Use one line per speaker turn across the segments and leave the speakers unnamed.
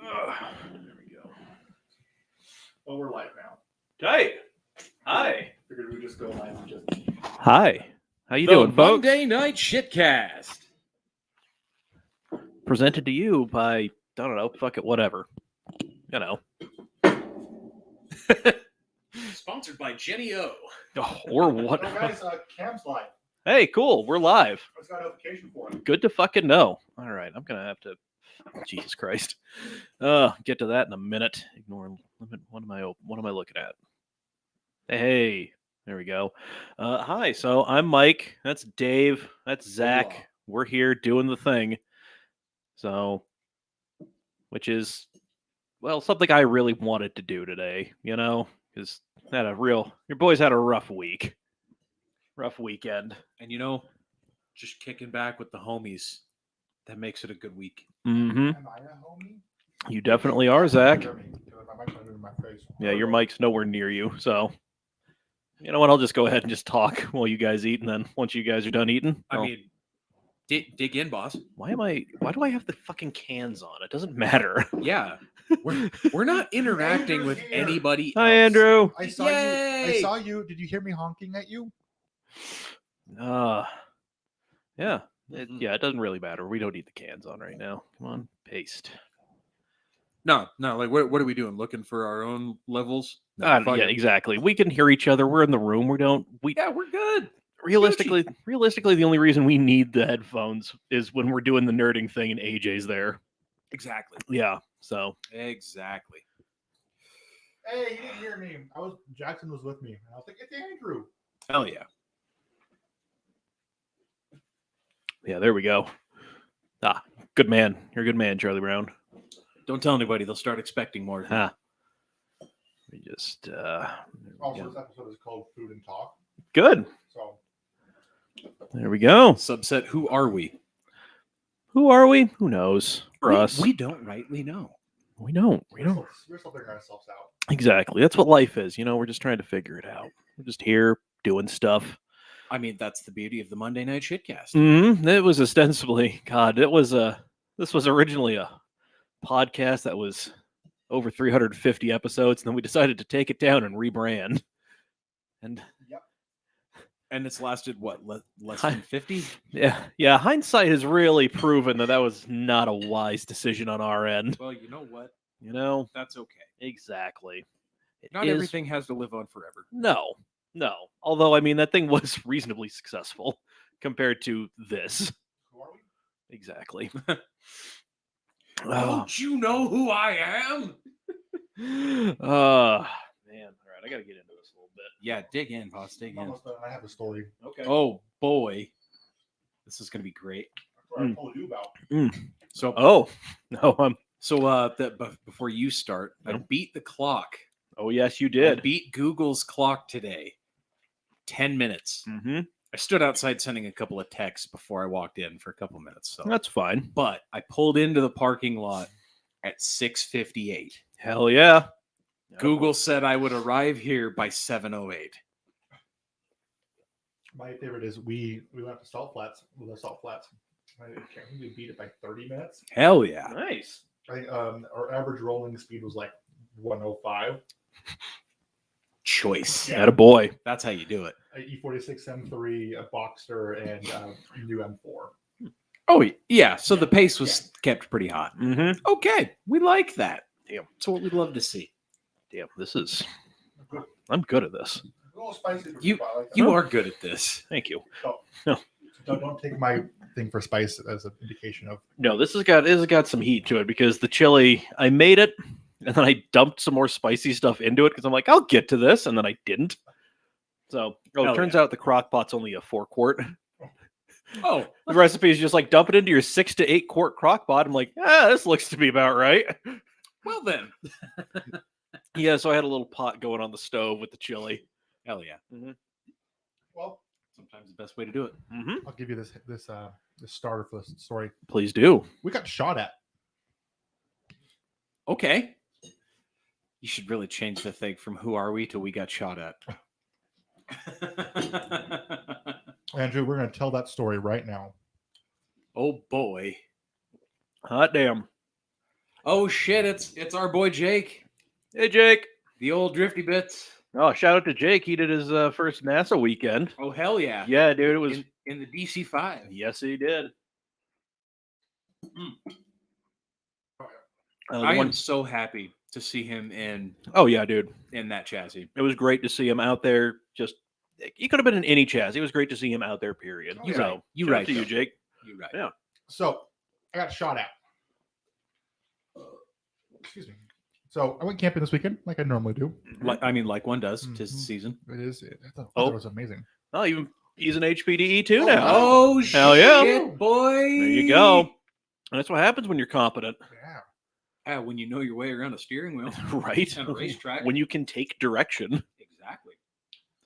There we go.
Well, we're live now.
Hey, hi.
Figured we just go live and just.
Hi. How you
The
doing, folks?
Monday Night Shitcast.
Presented to you by, I don't know, fuck it, whatever. You know.
Sponsored by Jenny O.
Or what?
Oh, guys, Cam's live.
Hey, cool. We're live.
I just got a notification for it.
Good to fucking know. All right, I'm gonna have to. Jesus Christ. Get to that in a minute. Ignore. What am I looking at? Hey, there we go. Hi. So I'm Mike. That's Dave. That's Zach.
Hola.
We're here doing the thing. So, which is, well, something I really wanted to do today. You know, because your boys had a rough week, rough weekend.
And you know, just kicking back with the homies, that makes it a good week.
Mm-hmm.
Am I a homie?
You definitely are, Zach.
Hear me, 'cause my mic's not in my face.
Yeah, your mic's nowhere near you. So, you know what? I'll just go ahead and just talk while you guys eat, and then once you guys are done eating,
I mean, dig in, boss.
why do I have the fucking cans on? It doesn't matter.
Yeah, we're not interacting with
Andrew's here.
anybody.
Hi,
else.
Andrew.
I saw you. I
Yay!
saw you. Did you hear me honking at you?
Yeah. It doesn't really matter. We don't need the cans on right now. Come on, paste.
No. Like, what are we doing? Looking for our own levels? No, fuck
Yeah,
it.
exactly. We can hear each other. We're in the room.
Yeah, we're good.
Realistically, the only reason we need the headphones is when we're doing the nerding thing and AJ's there.
Exactly.
Yeah. So
Exactly.
Hey, you didn't hear me. Jackson was with me. And I was like, it's Andrew.
Hell yeah.
yeah, there we go. Good man. You're a good man, Charlie Brown.
Don't tell anybody; they'll start expecting more.
We just
Also, this episode is called Food and Talk.
good.
So
There we go.
Subset. Who are we?
Who are we? Who knows? For us,
We don't rightly know.
we don't. We don't.
we're still figuring ourselves out.
Exactly. That's what life is. You know, we're just trying to figure it out. We're just here doing stuff.
I mean, that's the beauty of the Monday Night Shitcast.
It was ostensibly, God, this was originally a podcast that was over 350 episodes, and then we decided to take it down and rebrand. And
And it's lasted, what, less than 50?
yeah, hindsight has really proven that was not a wise decision on our end.
Well, you know what?
You know,
That's okay.
exactly. It
Not
is-
everything has to live on forever.
No. Although, I mean, that thing was reasonably successful compared to this.
Who are we?
Exactly.
Don't you know who I am?
Man. All right, I got to get into this a little bit.
Yeah, dig in, boss. Dig in.
Almost done. I have a story.
Okay.
Oh, boy. This is going to be great.
That's what I told you about.
So,
Oh, no.
Before you start, I beat the clock.
Oh, yes, you
I
did.
beat Google's clock today. 10 minutes.
Mm-hmm.
I stood outside sending a couple of texts before I walked in for a couple minutes. So,
That's fine.
but I pulled into the parking lot at 6:58.
Hell yeah.
Google said I would arrive here by 7:08.
My favorite is we went to Salt Flats with the Salt Flats. I can't we beat it by 30 minutes.
Hell yeah.
Nice.
I think our average rolling speed was like 105.
Choice.
Yeah.
Attaboy.
That's how you do it.
E46 M3, a Boxster, and new M4.
Oh, yeah. So the pace was kept pretty hot.
Mm-hmm.
Okay. We like that.
Damn.
That's what we'd love to see.
Damn, this is... I'm good at this.
A little spicy. For
You-
people. I like that.
You are good at this.
Thank you.
Don't take my thing for spice as an indication of.
No, this has got some heat to it because the chili, I made it, and then I dumped some more spicy stuff into it because I'm like, I'll get to this, and then I didn't. So, it
Hell
turns
yeah.
out the crock pot's only a 4-quart.
Oh,
The recipe is just like dump it into your 6 to 8 quart crock pot. I'm like, this looks to be about right.
well then.
Yeah, so I had a little pot going on the stove with the chili.
Hell yeah.
Well,
Sometimes the best way to do it.
Mm-hmm.
I'll give you this starter for this story.
Please do.
We got shot at.
Okay. You should really change the thing from who are we to we got shot at.
Andrew, we're going to tell that story right now.
Oh boy.
Hot damn.
Oh shit! It's our boy Jake,
Hey, Jake.
the old Drifty Bits.
Oh, shout out to Jake. He did his first NASA weekend.
Oh hell yeah!
Yeah, dude. It was.
in the DC-5.
Yes, he did. The
I
one-
am so happy to see him
Oh yeah, dude.
in that chassis.
It was great to see him out there. Just he could have been in any chassis. It was great to see him out there. Period.
Oh, yeah.
So
You
shout out
right,
to you,
though.
Jake.
You're right.
Yeah.
So I got shot at. Excuse me. So I went camping this weekend, like I normally do.
Like one does. 'Tis the
Mhm.
season.
It is. I thought
Oh.
it was amazing.
Oh, even he's an HPDE too
Oh,
now.
wow.
Oh
Hell yeah.
shit, boy!
There you go. And that's what happens when you're competent,
Yeah.
When you know your way around a steering wheel
right?
and a racetrack.
When you can take direction.
Exactly.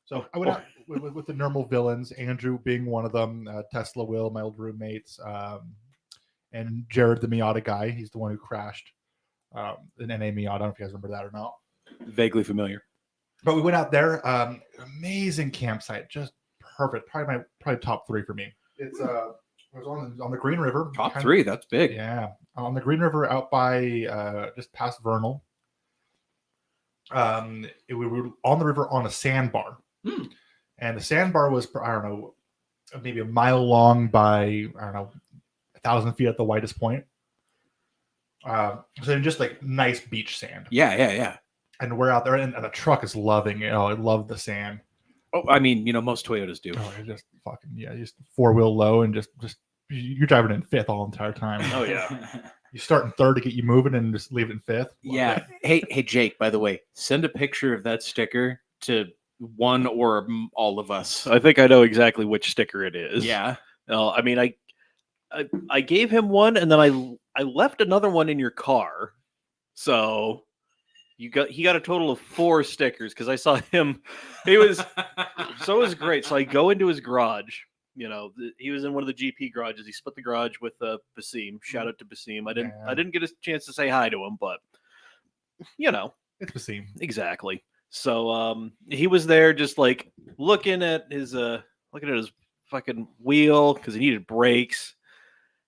So I went out with the normal villains, Andrew being one of them, Tesla Will, my old roommates, and Jared, the Miata guy. He's the one who crashed an NA Miata. I don't know if you guys remember that or not.
Vaguely familiar.
But we went out there. Amazing campsite, just perfect. Probably top 3 for me. It's it was on the Green River.
Top
Kind of-
3. That's big.
Yeah, on the Green River, out by just past Vernal. We were on the river on a sandbar, and the sandbar was, I don't know, maybe a mile long by, I don't know, 1,000 feet at the widest point. So just like nice beach sand.
Yeah.
And we're out there, and the truck is loving it. Oh, I love the sand.
Oh, I mean, most Toyotas do.
Oh, it just fucking, yeah, just 4-wheel low, and just you're driving in fifth all the entire time.
Oh yeah.
You start in third to get you moving, and just leave it in fifth. Love
Yeah.
it.
Hey, Jake. By the way, send a picture of that sticker to one or all of us.
I think I know exactly which sticker it is.
Yeah.
I mean, I gave him one, and then I left another one in your car. So he got a total of 4 stickers because I saw him. He was so it was great. So I go into his garage. He was in one of the GP garages. He split the garage with Basim. Shout out to Basim. I
Yeah.
didn't get a chance to say hi to him, but
It's Basim.
exactly. So he was there just like looking at his fucking wheel because he needed brakes.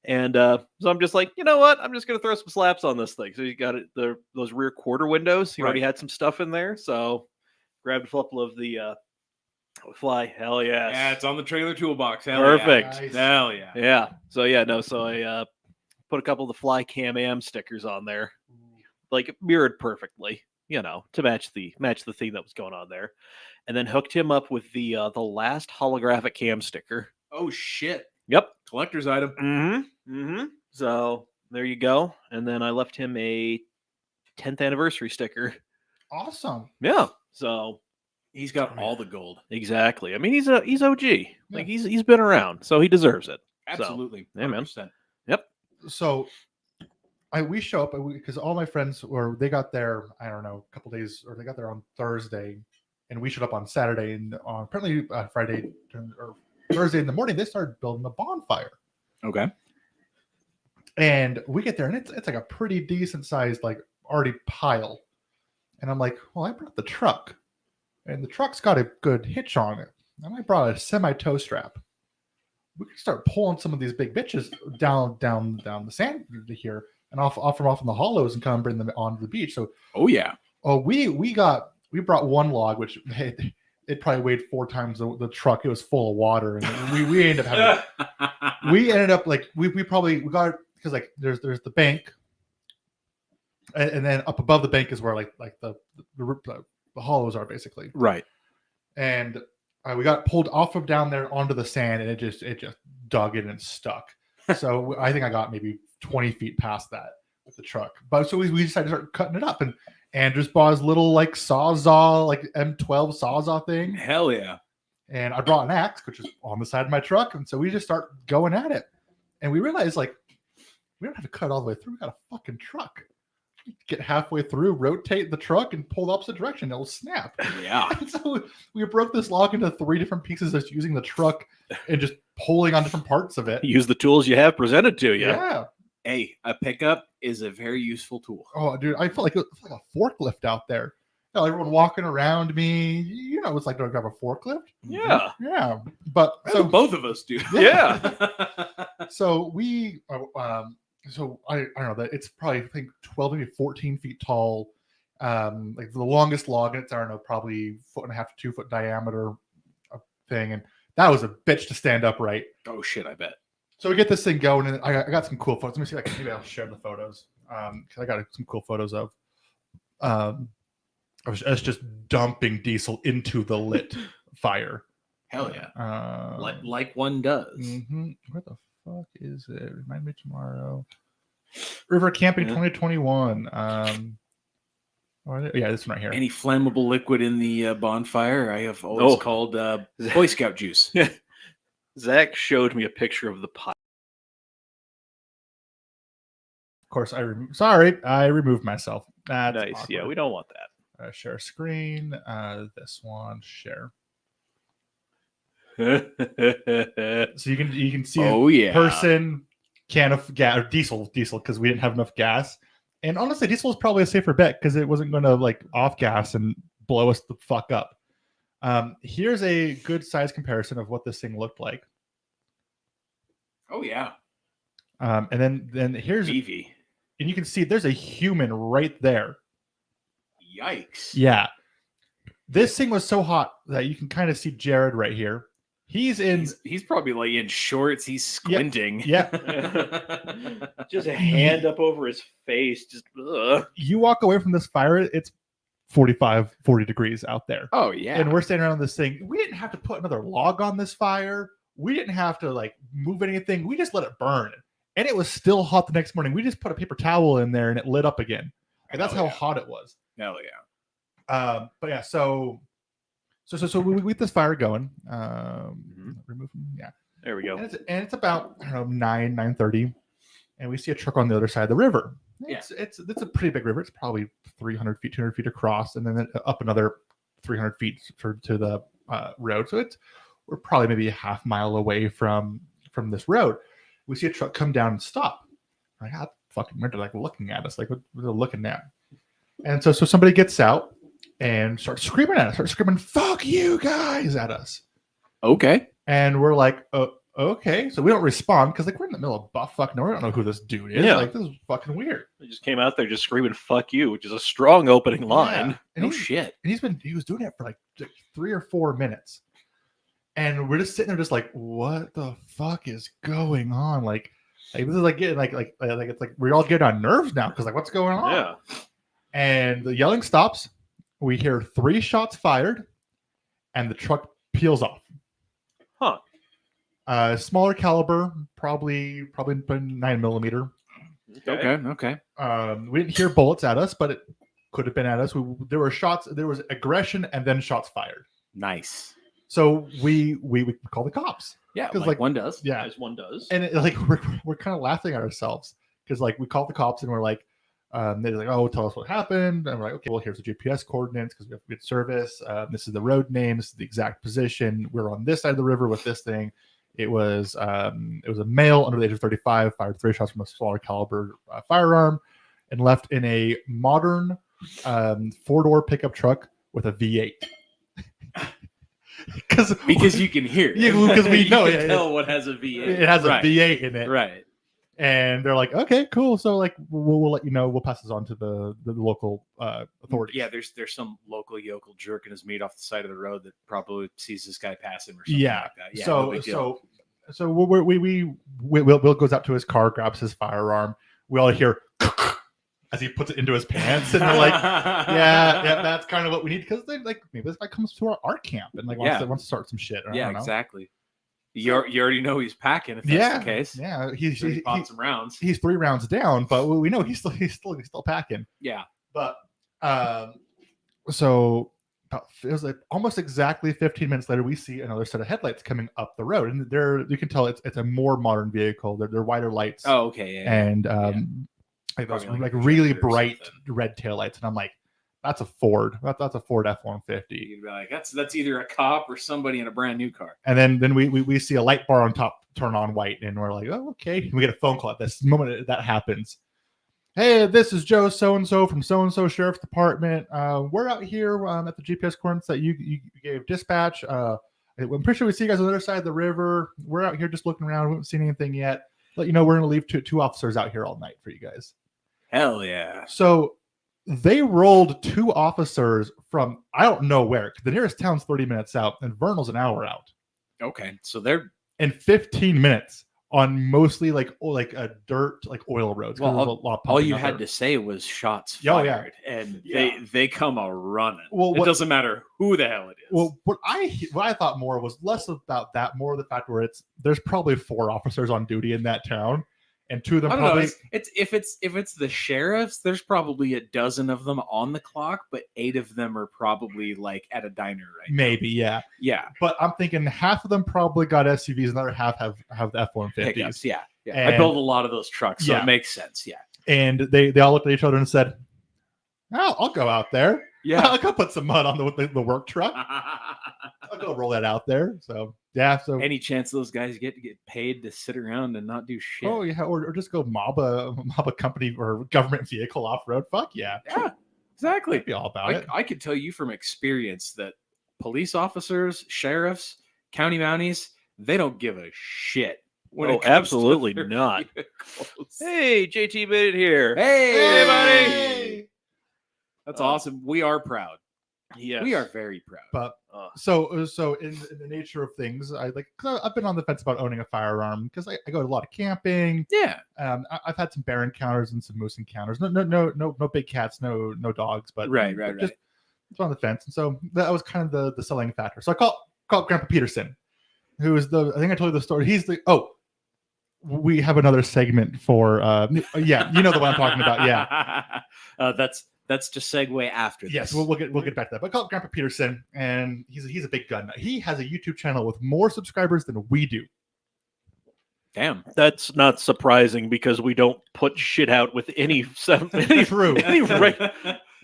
And so I'm just like, you know what? I'm just gonna throw some slaps on this thing. So he got it those rear quarter windows. He already
Right.
had some stuff in there. So grabbed a couple of the fly. Hell yes.
Yeah, it's on the trailer toolbox. Hell
Perfect.
Nice.
Yeah. Hell yeah.
Yeah. So yeah, no. So I put a couple of the Fly Can-Am stickers on there, like mirrored perfectly, to match the theme that was going on there, and then hooked him up with the last holographic cam sticker.
Oh shit.
Yep.
Collector's item.
Mm-hmm. So there you go. And then I left him a 10th anniversary sticker.
Awesome.
Yeah. So
He's got all the gold.
exactly. I mean, he's OG. Like he's been around, so he deserves it.
Absolutely.
yeah, man.
100%.
So we show up because all my friends they got there, I don't know, a couple days, or they got there on Thursday, and we showed up on Saturday, and apparently Friday or Thursday in the morning they started building a bonfire.
Okay.
And we get there, and it's like a pretty decent sized, like already pile. And I'm like, well, I brought the truck, and the truck's got a good hitch on it, and I brought a semi tow strap. We could start pulling some of these big bitches down the sand here, and off in the hollows, and come and bring them onto the beach. So,
Oh yeah.
we brought one log, which it probably weighed 4 times the truck. It was full of water, and we ended up having. We ended up like we got, because like there's the bank, and then up above the bank is where like the hollows are basically,
Right.
and we got pulled off of down there onto the sand, and it just dug in and stuck. So I think I got maybe 20 feet past that with the truck, but so we decided to start cutting it up, and Andrews bought his little like sawzall, like M12 sawzall thing,
Hell yeah.
and I brought an axe, which is on the side of my truck. And so we just start going at it. And we realized, like, we don't have to cut all the way through. We got a fucking truck. Get halfway through, rotate the truck, and pull the opposite direction. It'll snap.
Yeah.
And so we broke this log into 3 different pieces, just using the truck and just pulling on different parts of it.
Use the tools you have presented to you.
Yeah.
Hey, a pickup is a very useful tool.
Oh, dude, I felt like it was like a forklift out there. You know, everyone walking around me. You know, it's like, do I grab a forklift?
Yeah.
Yeah. But
So
so
both of us do.
Yeah.
So we so I don't know that it's probably I think 12 maybe 14 feet tall. Like the longest log, it's I don't know, probably 1.5 to 2 foot diameter thing, and that was a bitch to stand upright.
Oh shit, I bet.
So we get this thing going, and I got some cool photos. Let me see if I can, maybe I'll share the photos because I got some cool photos of. I was just dumping diesel into the lit fire.
Hell yeah.
Like
Like one does.
Where the fuck is it? Remind me tomorrow. River Camping 2021. Yeah, this one right here.
Any flammable liquid in the bonfire? I have always called Boy Scout juice.
Zach showed me a picture of the pile.
Of course, I removed myself. That's
Nice.
awkward.
Yeah, we don't want that.
Share screen. This one, share.
Oh
So you can see
yeah.
person, can of gas, or diesel because we didn't have enough gas. And honestly, diesel was probably a safer bet because it wasn't going to like off gas and blow us the fuck up. Here's a good size comparison of what this thing looked like.
Oh yeah.
And then here's
Beefy.
and you can see there's a human right there.
Yikes.
Yeah. This thing was so hot that you can kind of see Jared right here. He's
probably like in shorts. He's squinting.
Yeah.
just a hand up over his face. Just
You walk away from this fire, it's 40 degrees out there.
Oh yeah.
And we're standing around this thing. We didn't have to put another log on this fire. We didn't have to like move anything. We just let it burn. And it was still hot the next morning. We just put a paper towel in there and it lit up again. And that's how hot it was.
Hell yeah.
But yeah, so we get this fire going. Remove them. Yeah.
there we go.
And it's about I don't know 9:30, and we see a truck on the other side of the river. It's a pretty big river. It's probably 300 feet, 200 feet across, and then up another 300 feet to the road. So we're probably maybe a half mile away from this road. We see a truck come down and stop. Like, how fucking they're like looking at us, like what they're looking at. And so somebody gets out and starts screaming at us, "Fuck you guys" at us.
Okay.
And we're like, oh, okay. So we don't respond because like we're in the middle of buttfuck nowhere. I don't know who this dude is.
Yeah.
Like this is fucking weird.
They just came out there just screaming "fuck you," which is a strong opening line.
Yeah. And
Oh shit.
And he was doing it for like 3 or 4 minutes. And we're just sitting there just like, what the fuck is going on? Like this is like getting like it's like we're all getting on nerves now because like what's going on?
Yeah.
And the yelling stops. We hear 3 shots fired, and the truck peels off.
Huh.
Smaller caliber, probably 9mm.
Okay.
We didn't hear bullets at us, but it could have been at us. There were shots. There was aggression, and then shots fired.
Nice.
So we call the cops.
Yeah,
'Cause,
like
like,
one does.
Yeah,
As one does.
and we're kind of laughing at ourselves because like we called the cops and we're like, they're like, oh, tell us what happened, and we're like, okay, well, here's the GPS coordinates because we have good service. This is the road name. This is the exact position. We're on this side of the river with this thing. It was a male under the age of 35, fired 3 shots from a smaller caliber firearm, and left in a modern 4-door pickup truck with a V8.
Because you can hear it.
Yeah, because we
You
know
can tell what has a V8.
it has a
Right.
V8 in it.
Right.
And they're like, okay, cool. So like we'll let you know. We'll pass this on to the local authorities.
Yeah, there's some local yokel jerking his meat off the side of the road that probably sees this guy pass him or something
Yeah.
like that. Yeah. no big deal.
So Will goes out to his car, grabs his firearm. We all hear as he puts it into his pants, and we're like, yeah, that's kind of what we need because they like maybe this guy comes to our art camp and like wants to start some shit. I don't know.
Exactly. You already know he's packing if that's the case.
Yeah,
He bought some rounds.
he's 3 rounds down, but we know he's still packing.
Yeah.
But so it was like almost exactly 15 minutes later, we see another set of headlights coming up the road, and you can tell it's a more modern vehicle. They're wider lights.
Oh, okay. Yeah.
And like those
Probably like a
really
projector or
bright
something.
red taillights, and I'm like, that's a Ford. That's a Ford F-150.
You'd be like, that's either a cop or somebody in a brand new car.
And then we see a light bar on top turn on white, and we're like, oh, okay. And we get a phone call at this moment that happens. Hey, this is Joe so-and-so from so-and-so Sheriff's Department. We're out here at the GPS coordinates that you gave dispatch. I'm pretty sure we see you guys on the other side of the river. We're out here just looking around. We haven't seen anything yet. let you know we're going to leave two officers out here all night for you guys.
Hell yeah.
So they rolled 2 officers from I don't know where. The nearest town's 30 minutes out, and Vernal's an hour out.
Okay, so they're
In 15 minutes on mostly like dirt, like oil roads. 'Cause
Well,
there's a lot
all
pumping
you
out
had
there.
to say was shots
Oh, yeah.
fired, and
Yeah.
they come a running.
Well,
it
what-
doesn't matter who the hell it is.
Well, what I thought more was less about that, more the fact where there's probably 4 officers on duty in that town, and 2 of them
I don't know.
probably.
It's if it's the sheriffs, there's probably a dozen of them on the clock, but 8 of them are probably like at a diner right now.
Maybe, yeah.
Yeah,
But I'm thinking half of them probably got SUVs, another half have the F-150s.
pickups. Yeah. I
And-
build a lot of those trucks, so
Yeah.
it makes sense. Yeah,
And they all looked at each other and said, "Oh, I'll go out there. I'll go put some mud on the work truck. I'll go roll that out there." So yeah, so
Any chance those guys get paid to sit around and not do shit?
oh yeah, or just go mob a company or government vehicle off road. Fuck yeah,
Yeah, exactly.
I'd be all about it.
I could tell you from experience that police officers, sheriffs, county mounties, they don't give a shit. When
Oh,
it comes to
absolutely
their
not.
vehicles.
Hey, JT made it here.
Hey, buddy.
Hey!
That's awesome. We are proud.
Yes.
We are very proud.
But
Uh,
so in the nature of things, I've been on the fence about owning a firearm because I go to a lot of camping.
Yeah.
I've had some bear encounters and some moose encounters. No big cats, no dogs, but
Right.
just it's on the fence. And so that was kind of the selling factor. So I called Grandpa Peterson, who is I think I told you the story. We have another segment for yeah, you know the one I'm talking about. Yeah.
That's to segue after this.
Yes, we'll get back to that. But I called Grandpa Peterson, and he's a big gun nut. He has a YouTube channel with more subscribers than we do.
Damn.
that's not surprising because we don't put shit out with any
True.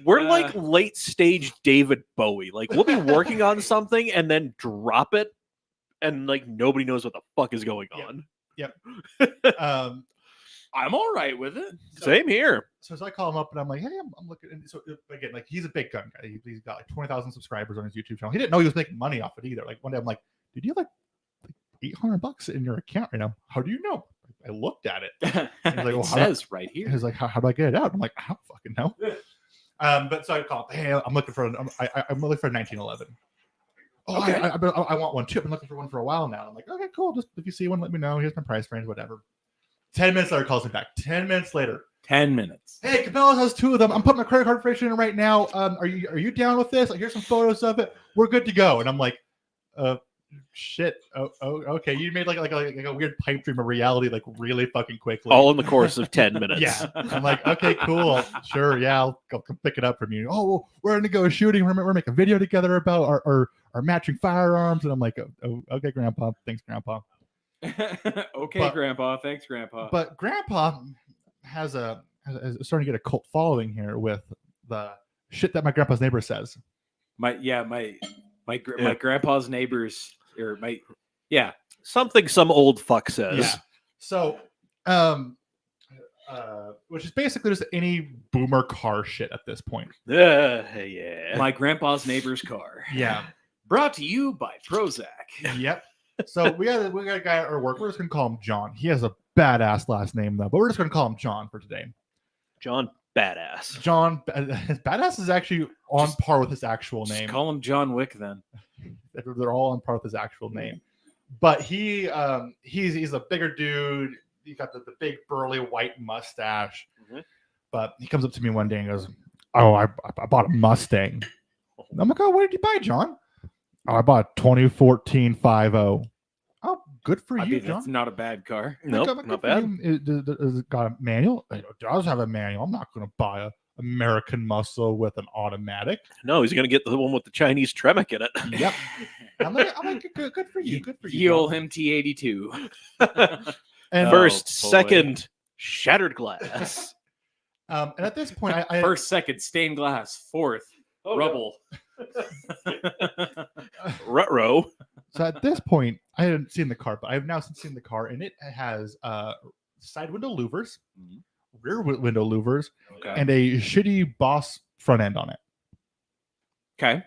We're like late stage David Bowie. Like we'll be working on something and then drop it, and like nobody knows what the fuck is going on.
Um,
I'm all right with it.
Same here.
so I call him up and I'm like, hey, I'm looking. And so again, like he's a big gun guy. He's got like 20,000 subscribers on his YouTube channel. He didn't know he was making money off it either. Like one day I'm like, dude, you have like $800 in your account right now. How do you know? I looked at it.
It
like, well, how-
says right here.
He's like, how do I get it out? I'm like, I don't fucking know. But so I call him, hey, I'm looking for I'm looking for a 1911. Oh,
Okay.
I want one too. I've been looking for one for a while now. I'm like, okay, cool. Just if you see one, let me know. Here's my price range, whatever. 10 minutes later, calls me back. 10 minutes later.
10 minutes.
Hey, Cabela's has 2 of them. I'm putting my credit card information in right now. Are you down with this? Like, here's some photos of it. We're good to go. And I'm like, shit. Oh, okay. You made like a weird pipe dream of reality, like really fucking quickly.
All in the course of 10 minutes.
Yeah. I'm like, okay, cool. Sure. Yeah. I'll come pick it up from you. Oh, well, we're going to go shooting. We're making a video together about our matching firearms. And I'm like, oh, okay, Grandpa. Thanks, Grandpa.
Okay,
But-
Grandpa. Thanks, Grandpa.
But Grandpa has starting to get a cult following here with the shit that my grandpa's neighbor says.
my grandpa's neighbors or
Something some old fuck says.
Yeah. So, which is basically just any boomer car shit at this point.
Yeah.
my grandpa's neighbor's car.
Yeah.
Brought to you by Prozac.
Yep. So we got a guy at our work. We're just gonna call him John. He has a badass last name though, but we're just gonna call him John for today.
John Badass.
John, his badass is actually on par with his actual
Just
name.
call him John Wick then.
They're all on par with his actual name. But he's a bigger dude. He got the big burly white mustache.
Mhm.
But he comes up to me one day and goes, "Oh, I bought a Mustang." I'm like, "Oh, what did you buy, John?" "Oh, I bought a 2014 50." "Oh, good for
I
you,
mean, that's
John."
not a bad car.
Nope,
Good
not
for
bad.
you. Does it got a manual? "It does have a manual. I'm not going to buy a American Muscle with an automatic."
No, he's going to get the one with the Chinese Tremec in it.
Yep. I'm like, good for you. Good for you.
Heel
John."
him T82.
And
Oh,
First,
boy.
second, shattered glass.
and at this point, I
First, second, stained glass. Fourth, rubble.
Rutro.
So at this point, I hadn't seen the car, but I have now seen the car, and it has side window louvers,
Mhm.
rear window louvers,
Okay.
and a shitty Boss front end on it.
Okay.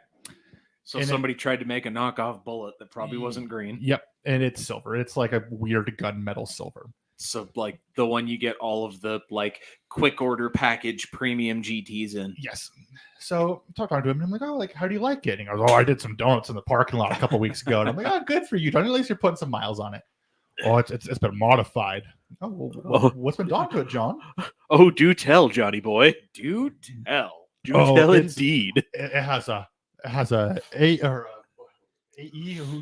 So
And it-
somebody tried to make a knockoff bullet that probably wasn't green.
Yep, and it's silver. It's like a weird gunmetal silver.
So like the one you get all of the like quick order package premium GTs in.
Yes. So I'm talking to him, and I'm like, "Oh, like, how do you like it?" And he goes, "Oh, I did some donuts in the parking lot a couple weeks ago." And I'm like, "Oh, good for you, John. At least you're putting some miles on it." "Oh, it's been modified." "Oh, well, what's been done to it, John?"
Oh, do tell, Johnny boy.
Do tell.
Do
Oh,
tell
it's-
indeed.
It has a AE.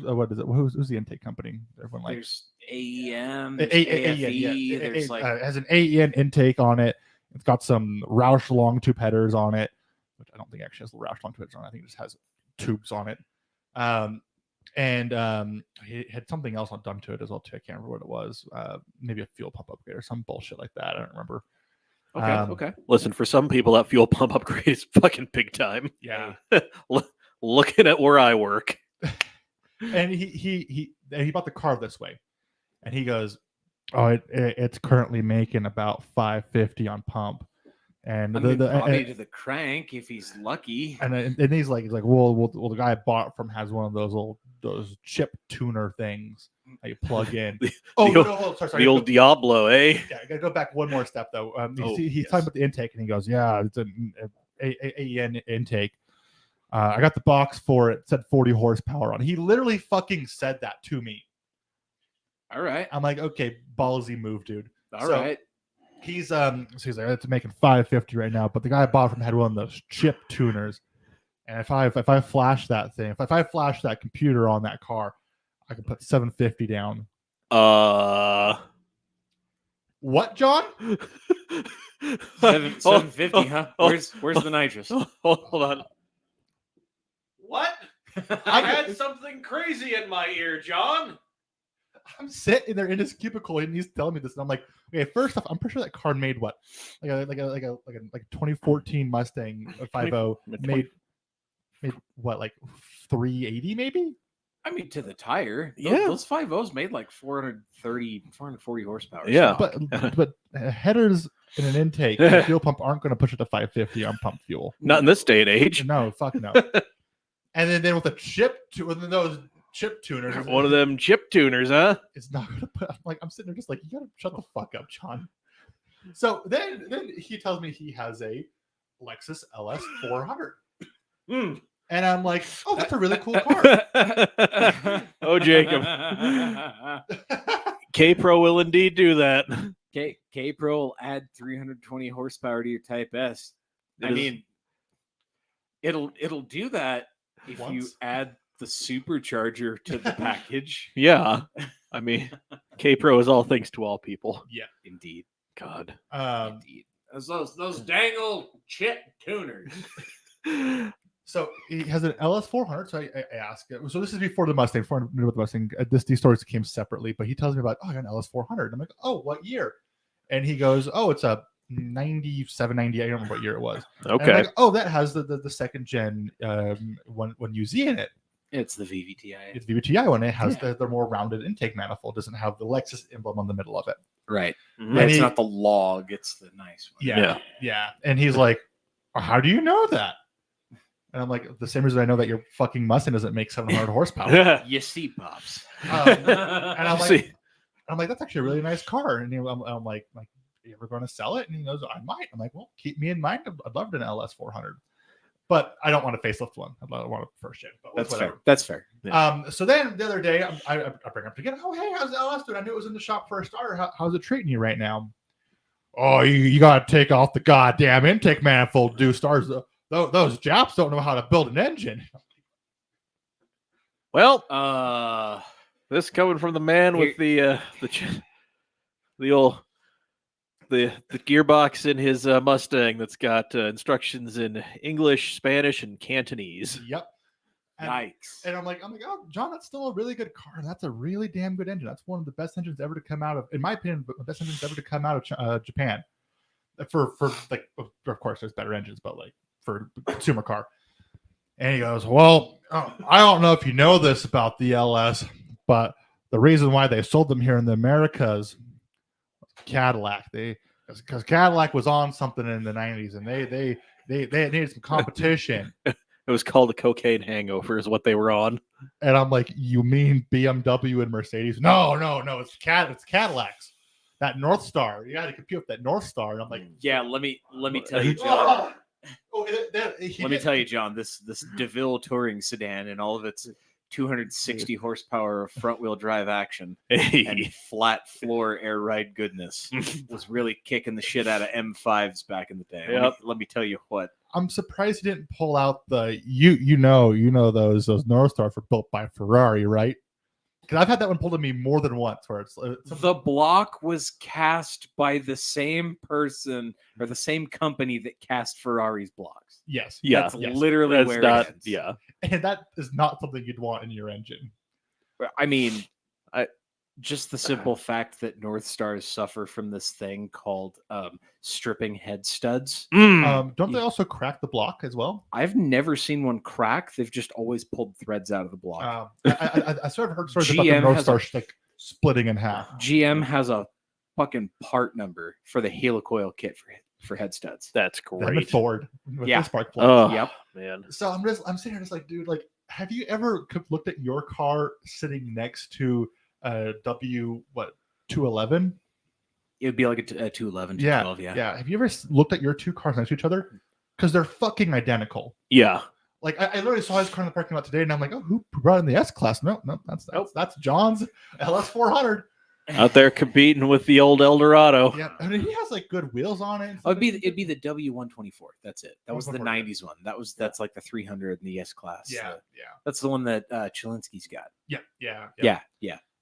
What is it? Who's the intake company? Everyone like
There's AEM,
AEN,
there's AFE,
yeah.
there's like
It has an AEN intake on it. It's got some Roush long tube headers on it, which I don't think actually has the Roush long tube headers on it. I think it just has tubes on it. He had something else done to it as well too. I can't remember what it was. Maybe a fuel pump upgrade or some bullshit like that. I don't remember.
okay, okay.
Listen, for some people, that fuel pump upgrade is fucking big time.
Yeah.
Looking at where I work.
And he bought the car this way, and he goes, "Oh, it's currently making about 550 on pump." And
I mean, body to the crank if he's lucky.
and he's like, well, the guy I bought it from has one of those chip tuner things that you plug in.
The old-
sorry.
The old Diablo, eh?
Yeah, I gotta go back one more step though. He's
yes.
talking about the intake, and he goes, "Yeah, it's an AEN intake. I got the box for it. It said 40 horsepower on it." He literally fucking said that to me.
All right.
I'm like, okay, ballsy move, dude.
All right.
He's so he's like, it's making 550 right now, but the guy I bought from had one of those chip tuners, and if I flash that thing, if I flash that computer on that car, I can put 750 down. What, John?
750, huh? Where's the nitrous?
Hold on.
What?
I had something crazy in my ear, John.
I'm sitting there in his cubicle, and he's telling me this, and I'm like, okay, first off, I'm pretty sure that car made what, like a 2014 Mustang 50 made what, like 380 maybe.
I mean, to the tire.
Yeah.
Those 5.0s made like 440 horsepower.
Yeah.
But headers in an intake and a fuel pump aren't going to push it to 550 on pump fuel.
Not in this day and age.
No, fuck no. And then with those chip tuners,
One of them chip tuners, huh?
it's not going to put. I'm sitting there just like, you got to shut the fuck up, John. So then he tells me he has a Lexus LS 400. And I'm like, oh, that's a really cool car.
Oh, Jacob. K-Pro will indeed do that.
K-Pro will add 320 horsepower to your Type S. I mean, it'll do that if you
Once?
add the supercharger to the package.
Yeah. I mean, K-Pro is all things to all people.
Yeah.
Indeed.
God.
Indeed. Those dang old chip tuners.
So he has an LS 400. So I ask. So this is before the Mustang. Before I knew about the Mustang. These stories came separately, but he tells me about, oh, I got an LS 400. I'm like, oh, what year? And he goes, oh, it's a 97, 98. I don't remember what year it was. And I'm
Okay.
like, oh, that has the second gen one UZ in it.
It's the VVTi.
It's VVTi one. It has the more rounded intake manifold. It doesn't have the Lexus emblem on the middle of it.
Right.
Mhm.
It's
he-
not the log, it's the nice one.
Yeah. And he's like, how do you know that? And I'm like, the same reason I know that your fucking Mustang doesn't make 700 horsepower.
You see, Pops.
And I'm like,
See.
that's actually a really nice car. And I'm like, you ever going to sell it? And he goes, I might. I'm like, well, keep me in mind. I'd love an LS 400, but I don't want a facelift one. I want a first gen. But
That's
whatever.
fair. That's fair.
So then the other day, I bring up again. Oh, hey, how's the LS doing? I knew it was in the shop for a starter. How's it treating you right now? Oh, you got to take off the goddamn intake manifold to do stars. Those Japs don't know how to build an engine.
Well, this coming from the man with the gearbox in his Mustang that's got instructions in English, Spanish, and Cantonese.
Yep. And,
Yikes.
and I'm like, oh, John, that's still a really good car. That's a really damn good engine. That's one of the best engines ever to come out of, in my opinion, the best engines ever to come out of Japan. For like, of course, there's better engines, but like for a consumer car. And he goes, well, I don't know if you know this about the LS, but the reason why they sold them here in the Americas, Cadillac, because Cadillac was on something in the 90s, and they needed some competition.
It was called a cocaine hangover, is what they were on.
And I'm like, you mean BMW and Mercedes? No, it's Cadillacs. that North Star. You got to compete with that North Star. And I'm like,
Yeah, let me tell you, John.
let
Let me tell you, John. This DeVille touring sedan and all of its 260 horsepower of front wheel drive action
Hey.
and flat floor air ride goodness was really kicking the shit out of M5s back in the day.
Yep.
Let me tell you what.
I'm surprised you didn't pull out the you know those North Stars were built by Ferrari, right? Because I've had that one pulled on me more than once. Where it's
The block was cast by the same person or the same company that cast Ferrari's blocks.
yes,
Yeah,
That's
yes.
literally
That's
where
not.
it ends.
Yeah.
and that is not something you'd want in your engine.
I mean, just the simple fact that North Stars suffer from this thing called stripping head studs.
Don't they also crack the block as well?
I've never seen one crack. They've just always pulled threads out of the block.
I sort of heard stories about the
GM
North
has
Star like splitting in half.
GM has a fucking part number for the helicoil kit for head studs.
That's
Them and
great.
Ford with
Yeah.
the spark plugs.
Oh,
Yep.
man.
So I'm sitting here just like, dude, like, have you ever looked at your car sitting next to W 211?
It would be like a 211,
Yeah,
212, yeah.
yeah. Have you ever looked at your two cars next to each other? Because they're fucking identical.
Yeah.
Like I literally saw his car in the parking lot today, and I'm like, oh, who brought in the S class? No, that's John's LS 400.
Out there competing with the old Eldorado.
Yeah, I mean he has like good wheels on it. and
Oh,
stuff.
it'd be the W124. That's it. That was the
124,
90s one. That's like the 300 in the S class.
yeah,
That's the one that Chilinsky's got.
yeah.
Yeah.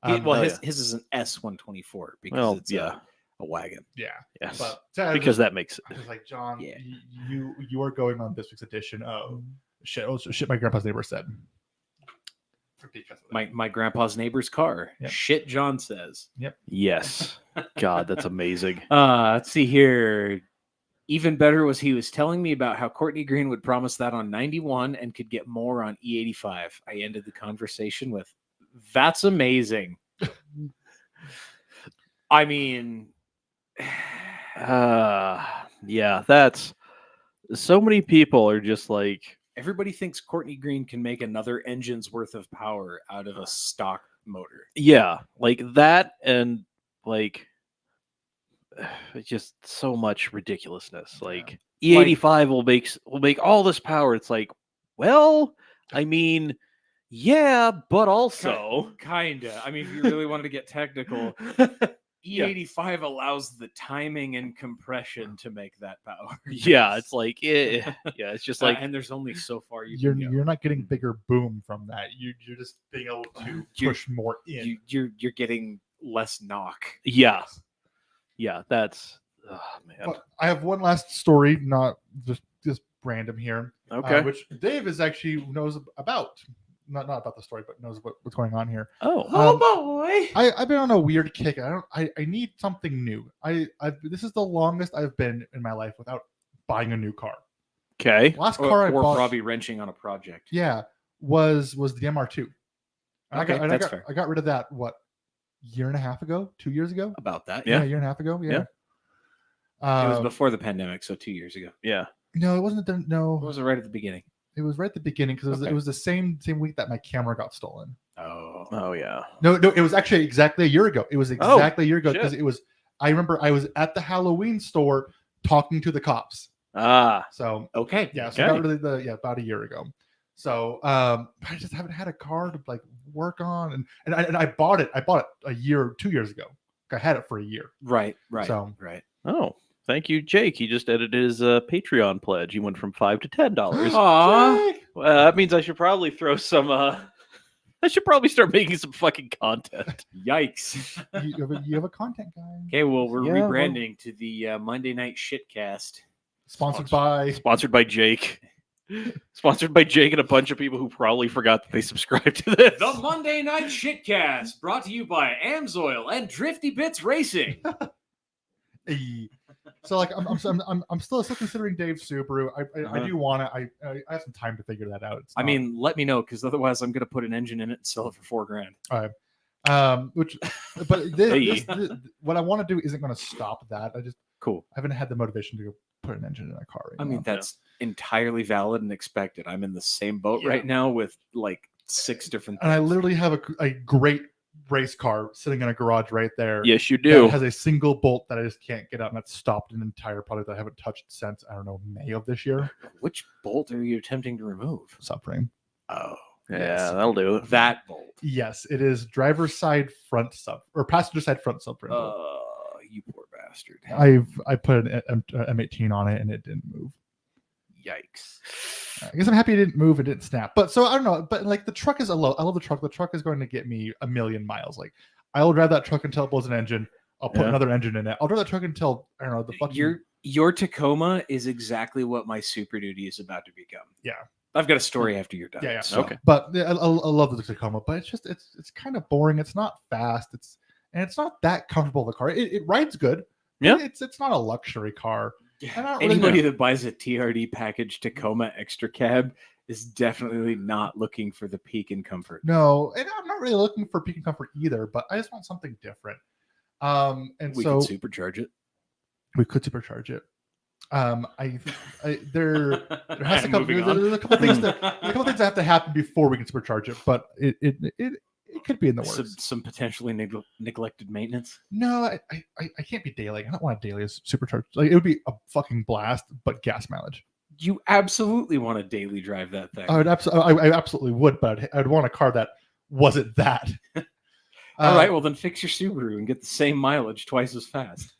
Well,
oh,
his is an S124 because
Well,
it's
yeah.
a wagon.
yeah.
Yes.
But so I
Because that makes it.
I was like, John,
Yeah.
you are going on this week's edition of shit. Oh, shit, my grandpa's neighbor said.
My grandpa's neighbor's car.
Yep.
Shit, John says.
Yes. God, that's amazing.
Let's see here. Even better was he was telling me about how Courtney Green would promise that on 91 and could get more on E85. I ended the conversation with, "That's amazing." I mean,
Yeah, that's so many people are just like,
everybody thinks Courtney Green can make another engine's worth of power out of a stock motor.
yeah, like that, and like it's just so much ridiculousness. Like E85 will make all this power. It's like, well, I mean, yeah, but also
Kinda. I mean, if you really wanted to get technical, E85 allows the timing and compression to make that power.
yeah, it's like yeah, it's just like
and there's only so far
You're
can go.
not getting bigger boom from that. You're just being able to push more in.
You're getting less knock.
yeah, that's oh man.
But I have one last story, not just random here.
Okay.
Which Dave is actually knows about. Not about the story, but knows what's going on here.
Oh,
boy!
I've been on a weird kick. I need something new. This is the longest I've been in my life without buying a new car.
okay.
Last car I
Or
bought,
probably wrenching on a project.
yeah, was the MR2.
Okay, that's fair.
I got rid of that year and a half ago, 2 years ago.
About that.
Yeah.
A year and a half ago.
Yeah.
It was
Um,
before the pandemic, so 2 years ago.
Yeah.
no, it wasn't. No,
Or was it right at the beginning?
it was right at the beginning because
Okay.
it was the same week that my camera got stolen.
Oh.
Oh yeah.
No, it was actually exactly a year ago. It was exactly a year ago
shit.
because it was. I remember I was at the Halloween store talking to the cops.
Ah.
So
Okay.
yeah, so I got
Okay.
rid of about a year ago. So I just haven't had a car to like work on, and I bought it. I bought it 2 years ago. I had it for a year.
Right.
So-
Right.
Oh, thank you, Jake. He just edited his Patreon pledge. He went from $5 to $10.
Aw.
Jake!
Well, that means I should probably throw some. I should probably start making some fucking content.
Yikes.
You have a content guy.
Okay, well, we're
Yeah, well-
rebranding to the Monday Night Shitcast.
Sponsored by.
Sponsored by Jake. Sponsored by Jake and a bunch of people who probably forgot that they subscribed to this.
The Monday Night Shitcast, brought to you by Amsoil and Drifty Bits Racing.
So like I'm still considering Dave Subaru. I do want to. I have some time to figure that out. It's
I
not-
mean, let me know, because otherwise I'm going to put an engine in it and sell it for $4,000.
which, but
Hey.
what I want to do isn't going to stop that. I
Cool.
haven't had the motivation to put an engine in a car. Right
I mean,
now.
that's entirely valid and expected. I'm in the same boat
Yeah.
right now with like 6 different
and I
things.
literally have a great race car sitting in a garage right there.
Yes, you
That
do.
has a single bolt that I just can't get out, and that's stopped an entire product that I haven't touched since, I don't know, May of this year.
Which bolt are you attempting to remove?
Subframe.
Oh,
Yeah,
yes.
that'll do it.
That bolt.
Yes, it is driver's side front sub or passenger side front subframe. bolt.
Oh, you poor bastard.
I put an M18 on it and it didn't move.
Yikes.
I guess I'm happy it didn't move. It didn't snap. But so I don't know. But like the truck is I love the truck. The truck is going to get me 1,000,000 miles. Like I will drive that truck until it blows an engine. I'll put
Yeah.
another engine in it. I'll drive that truck until I don't know the fucking.
Your Tacoma is exactly what my Super Duty is about to become.
Yeah.
I've got a story after you're done.
Yeah.
So.
Okay.
But yeah, I love the Tacoma. But it's just it's kind of boring. It's not fast. It's not that comfortable of a car. It rides good.
Yeah.
It's not a luxury car. I don't really
Anybody
know.
that buys a TRD package Tacoma extra cab is definitely not looking for the peak in comfort.
No, and I'm not really looking for peak and comfort either. But I just want something different. And
We
so
could supercharge it.
we could supercharge it. There has to come.
Moving on.
There's a couple things that that have to happen before we can supercharge it, but it could be in the works.
Some potentially neglected maintenance.
No, I can't be daily. I don't want a daily supercharged. Like it would be a fucking blast, but gas mileage.
You absolutely want to daily drive that thing.
I absolutely would, but I'd want a car that wasn't that.
All right, well then fix your Subaru and get the same mileage twice as fast.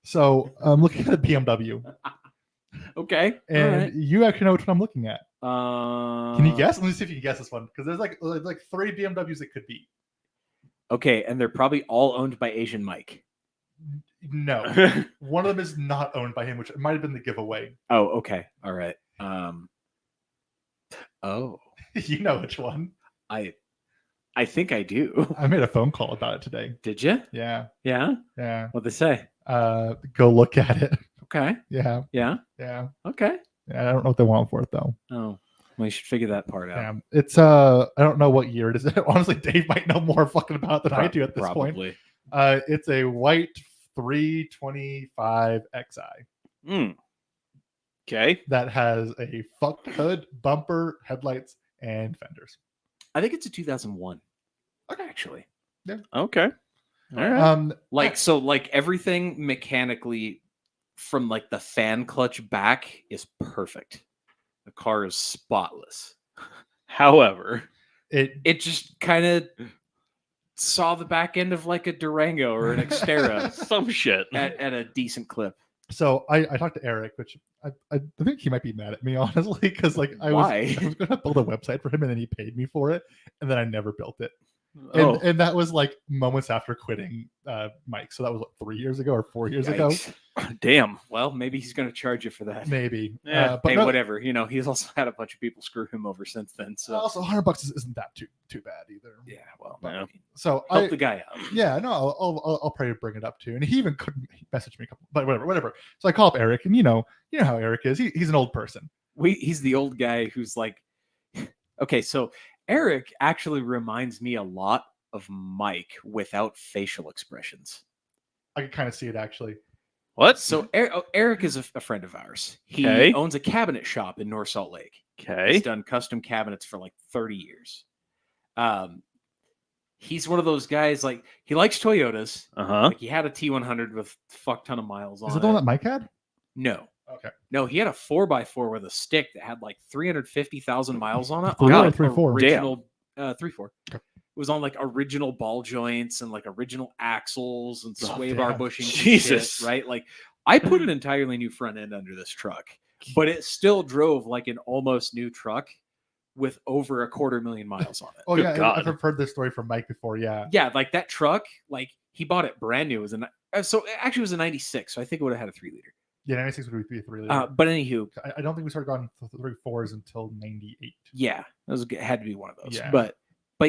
So I'm looking at a BMW,
Okay.
and you actually know which one I'm looking at.
all right.
Can you guess? Let me see if you can guess this one because there's like 3 BMWs it could be.
Okay, and they're probably all owned by Asian Mike.
No, one of them is not owned by him, which might have been the giveaway.
Oh, okay. All right. Oh,
You know which one.
I think I do.
I made a phone call about it today.
Did you?
Yeah,
Yeah.
yeah.
What'd they say?
Go look at it.
Okay.
Yeah,
Yeah.
yeah.
Okay.
Yeah, I don't know what they want for it though.
Oh, well, you should figure that part out.
Yeah, it's I don't know what year it is. Honestly, Dave might know more fucking about it than I do at this point.
Probably.
It's a white 325 Xi
Okay.
that has a fucked hood, bumper, headlights, and fenders.
I think it's a 2001. Okay, actually.
Okay. All right.
Like everything mechanically from like the fan clutch back is perfect. The car is spotless.
However,
It just kind of saw the back end of like a Durango or an Xterra
some shit.
at a decent clip.
So I talked to Eric, which I think he might be mad at me, honestly, because like I was going to build a website for him and then he paid me for it, and then I never built it.
Oh,
And that was like moments after quitting Mike. So that was what, 3 years ago or 4 years ago,
Yikes.
damn.
Well, maybe he's going to charge you for that.
maybe.
Yeah.
But
Hey,
no,
whatever. You know, he's also had a bunch of people screw him over since then. So
also $100 isn't that too bad either.
yeah, well,
Yeah.
I mean,
So
help the guy out.
yeah, no, I'll probably bring it up too. And he even couldn't message me, but whatever. So I call up Eric, and you know how Eric is. He's an old person.
He's the old guy who's like, okay, so Eric actually reminds me a lot of Mike without facial expressions.
I could kind of see it actually.
What?
So Eric is a friend of ours. He
Okay.
owns a cabinet shop in North Salt Lake.
Okay.
He's done custom cabinets for like 30 years. He's one of those guys, like, he likes Toyotas.
Uh-huh.
Like, he had a T100 with a fuck ton of miles on
Is
it.
it the one that Mike had?
No.
Okay.
No, he had a 4x4 with a stick that had like 350,000 miles on it.
3
on
or
like
3.4?
Original, 3.4.
Okay.
It was on like original ball joints and like original axles and
Oh,
sway bar
damn.
bushing. and
Jesus.
shit, right? Like, I put an entirely new front end under this truck, but it still drove like an almost new truck with over 250,000 miles on it.
Oh
Good
yeah,
God.
I've heard this story from Mike before. Yeah.
Yeah, like that truck, like he bought it brand new. It was so actually it was a 96, so I think it would have had a 3-liter.
Yeah, 96 would be 3 liter.
But anywho,
I don't think we started going 3.4s until 98.
yeah, had to be one of those.
Yeah.
But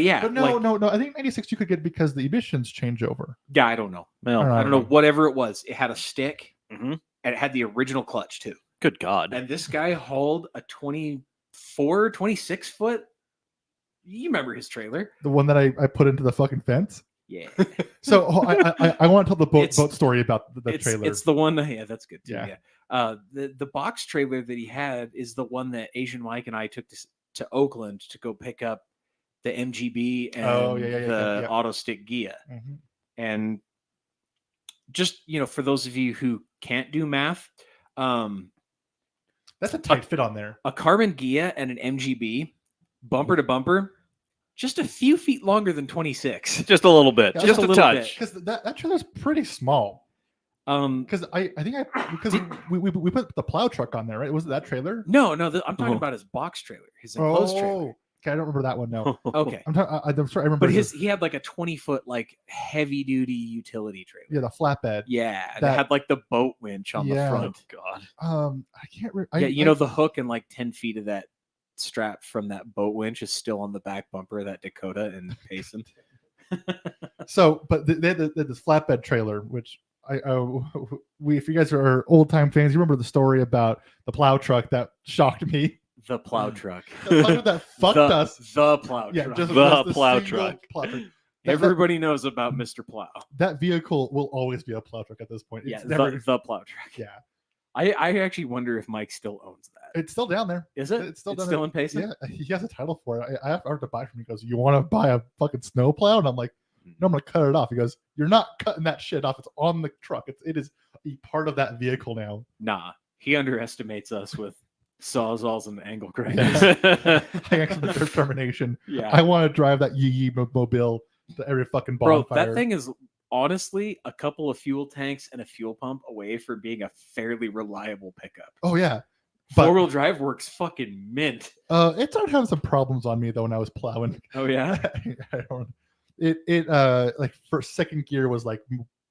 yeah,
But no,
like,
no. I think 96 you could get because the emissions change over.
yeah, I don't know.
Well,
I
I don't know, whatever it was. It had a stick
Mhm.
and it had the original clutch too.
Good God.
And this guy hauled a 26 foot. You remember his trailer?
The one that I put into the fucking fence.
Yeah.
So I want to tell the boat
It's-
story about the
it's,
trailer.
It's the one. Yeah, that's good too.
Yeah.
Yeah. The box trailer that he had is the one that Asian Mike and I took to Oakland to go pick up the MGB and
Oh, yeah,
the
yeah.
auto stick Gia.
Mhm.
And just, for those of you who can't do math,
That's a tight fit on there.
a carbon Gia and an MGB, bumper to bumper, just a few feet longer than 26.
Just a little bit.
Yeah,
just a
little
touch.
Because that trailer's pretty small. Because I think because we put the plow truck on there, right? Was it that trailer?
No, I'm talking
Oh.
about his box trailer, his enclosed trailer.
Okay, I don't remember that one. No.
Okay.
I'm sorry, I remember.
But he had like a 20-foot like heavy duty utility trailer.
yeah, the flatbed.
Yeah, and it
That-
had like the boat winch on
Yeah.
the
Oh,
front.
God.
I can't.
Yeah, the hook and like 10 feet of that strap from that boat winch is still on the back bumper of that Dakota and Payson.
So, but they had this flatbed trailer, which if you guys are old time fans, you remember the story about the plow truck that shocked me.
The plow truck.
The plow truck that fucked us.
The plow
Yeah,
truck.
just
The
the
plow
single
truck.
plow truck.
Everybody knows about Mr. Plow.
That vehicle will always be a plow truck at this point.
Yeah,
It's never.
the plow truck.
Yeah,
I actually wonder if Mike still owns that.
it's still down there.
Is it?
It's still
It's
down
still
there.
in Payson?
Yeah, he has a title for it. I have to buy it from him. He goes, "You want to buy a fucking snow plow?" And I'm like, "No, I'm gonna cut it off." He goes, "You're not cutting that shit off. It's on the truck. It is a part of that vehicle now."
Nah, he underestimates us with sawzalls and angle grinders.
I actually determination.
Yeah.
I want to drive that Yee mobile to every fucking
Bro,
bonfire.
that thing is honestly a couple of fuel tanks and a fuel pump away from being a fairly reliable pickup.
Oh yeah, but
4-wheel drive works fucking mint.
it started having some problems on me though when I was plowing.
Oh yeah.
I don't. It like for second gear was like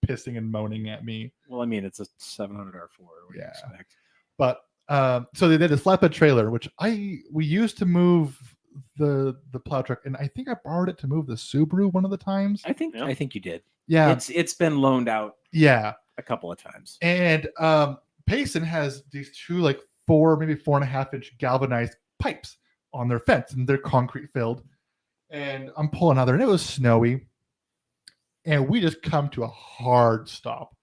pissing and moaning at me.
Well, I mean, it's a 700 R4. What do you
Yeah.
expect?
But so they did this flatbed trailer, which we used to move the plow truck, and I think I borrowed it to move the Subaru one of the times.
I think
Yeah.
you did.
Yeah,
It's been loaned out
yeah.
a couple of times.
And Payson has these two like 4.5 inch galvanized pipes on their fence, and they're concrete filled. And I'm pulling out there, and it was snowy, and we just come to a hard stop.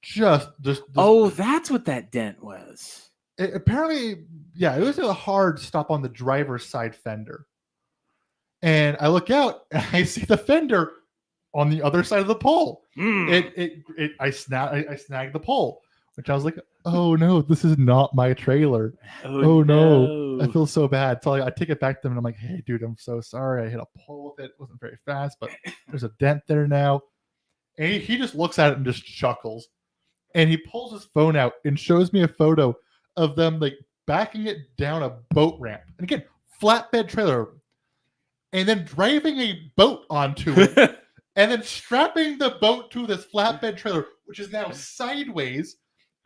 Just
Oh, that's what that dent was.
apparently, yeah, it was a hard stop on the driver's side fender. And I look out, and I see the fender on the other side of the pole.
Mm.
I snagged the pole, which I was like, oh no, this is not my trailer. Oh no, I feel so bad. So I take it back to them, and I'm like, hey dude, I'm so sorry. I hit a pole with it. It wasn't very fast, but there's a dent there now. And he just looks at it and just chuckles. And he pulls his phone out and shows me a photo of them like backing it down a boat ramp. And again, flatbed trailer. And then driving a boat onto it. And then strapping the boat to this flatbed trailer, which is now sideways,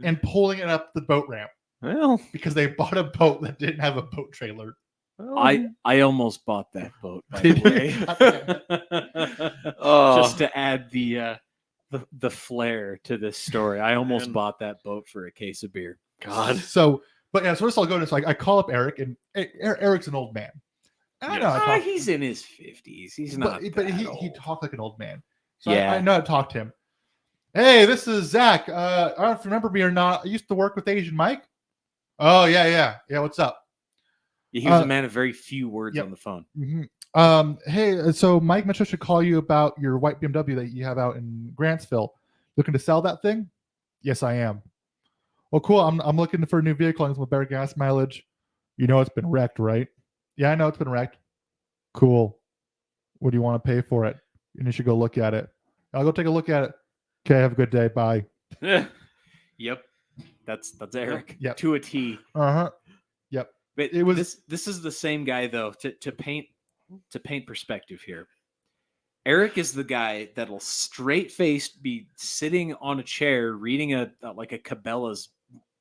and pulling it up the boat ramp
Well,
because they bought a boat that didn't have a boat trailer.
I almost bought that boat, by
Did
the way.
Oh,
Just to add the flair to this story. I almost
Man.
bought that boat for a case of beer.
God.
So, but yeah, so this all go to so I call up Eric, and Eric's an old man. And I know how to talk,
He's in his 50s. He's not.
but
that
he
old.
talked like an old man. So
Yeah.
I know how to talk to him. Hey, this is Zach. I don't know if you remember me or not. I used to work with Asian Mike. Oh yeah. What's up?
He was a man of very few words
yep.
on the phone.
Mm-hmm. Hey, so Mike Mitchell should call you about your white BMW that you have out in Grantsville. Looking to sell that thing? Yes, I am. Well, cool. I'm looking for a new vehicle and with better gas mileage. You know it's been wrecked, right? Yeah, I know it's been wrecked. Cool. What do you want to pay for it? And you should go look at it. I'll go take a look at it. Okay, have a good day. Bye.
Yep. That's Eric.
Yep.
To a T.
Uh-huh. Yep.
But
It was-
this is the same guy though. To paint perspective here. Eric is the guy that'll straight faced be sitting on a chair reading a Cabela's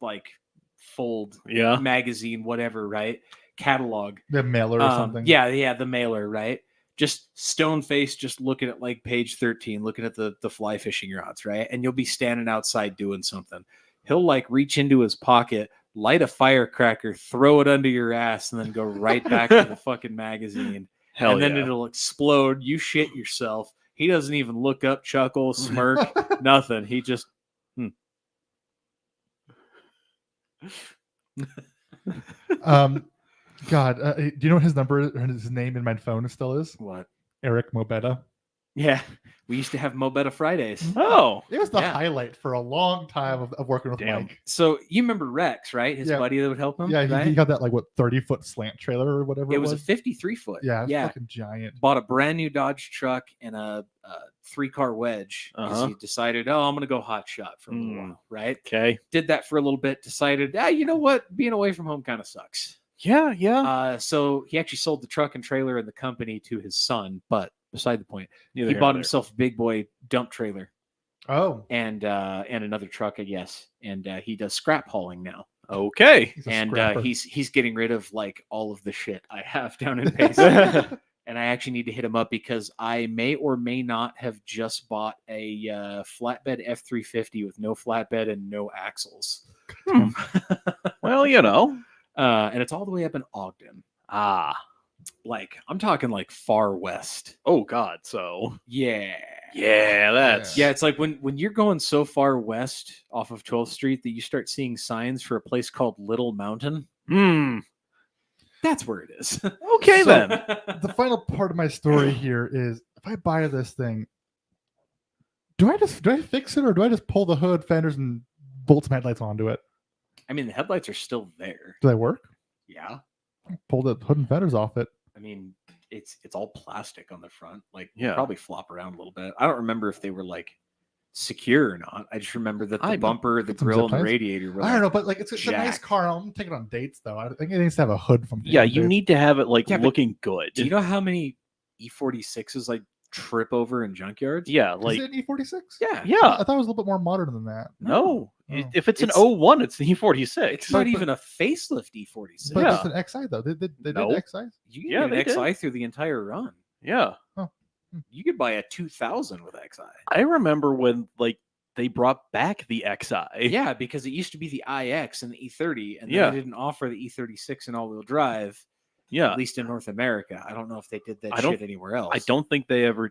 like fold
Yeah.
magazine, whatever, right? Catalog.
The mailer or something.
Yeah, the mailer, right? Just stone faced, just looking at like page 13, looking at the fly fishing rods, right? And you'll be standing outside doing something. He'll like reach into his pocket, light a firecracker, throw it under your ass, and then go right back to the fucking magazine.
Hell
and then
yeah.
it'll explode. You shit yourself. He doesn't even look up, chuckle, smirk, nothing. He just
God, do you know what his number or his name in my phone still is?
What?
Eric Mobetta.
Yeah, we used to have Mobetta Fridays.
Oh,
It was the
Yeah.
highlight for a long time of working with
Damn.
Mike.
So you remember Rex, right? His
Yeah.
buddy that would help him.
Yeah,
right?
he got that like what 30-foot slant trailer or whatever
It
it
was
was.
a 53-foot.
Yeah,
yeah.
fucking giant.
Bought a brand new Dodge truck and a 3-car wedge because
Uh-huh.
he decided, oh, I'm gonna go hot shot for a little
Mm.
while, right?
okay.
Did that for a little bit. Decided, you know what? Being away from home kind of sucks.
Yeah, yeah.
So he actually sold the truck and trailer and the company to his son. But beside the point,
Neither
he
here
bought
nor there.
himself a big boy dump trailer
Oh,
and another truck, I guess. And he does scrap hauling now.
Okay.
he's a
And
scrapper.
he's getting rid of like all of the shit I have down in Payson. And I actually need to hit him up because I may or may not have just bought a flatbed F350 with no flatbed and no axles.
Well, you know.
And it's all the way up in Ogden.
Ah.
Like, I'm talking like far west.
Oh God. So.
Yeah.
Yeah, that's.
Yeah, it's like when you're going so far west off of 12th Street that you start seeing signs for a place called Little Mountain.
Hmm.
That's where it is.
Okay
So-
then.
The final part of my story here is if I buy this thing, do I fix it or do I just pull the hood, fenders, and bolt some headlights onto it?
I mean, the headlights are still there.
Do they work?
Yeah.
Pull the hood and fenders off it.
I mean, it's all plastic on the front. Like,
Yeah.
probably flop around a little bit. I don't remember if they were like secure or not. I just remember that the
I-
bumper, the
Some
grill,
zip
and the
ties?
radiator were
I don't know, but like it's a nice
jacked.
car. I'm taking it on dates though. I think it needs to have a hood from.
Yeah, you need to have it like
Yeah, but
looking good.
Do you know how many E46s like trip over in junkyards?
Yeah,
Is
like
it an E46?
Yeah.
yeah.
I thought it was a little bit more modern than that.
No.
Oh.
If it's an
It's-
01, it's the E46.
It's not
But-
even a facelift E46.
But
Yeah.
it's an XI though. They did
No.
XI.
You can
Yeah,
get
they
an
did.
XI through the entire run.
Yeah.
You could buy a 2000 with XI.
I remember when like they brought back the XI.
Yeah, because it used to be the IX and the E30, and then
Yeah.
they didn't offer the E36 in all-wheel drive,
Yeah.
at least in North America. I don't know if they did that
I don't-
shit anywhere else.
I don't think they ever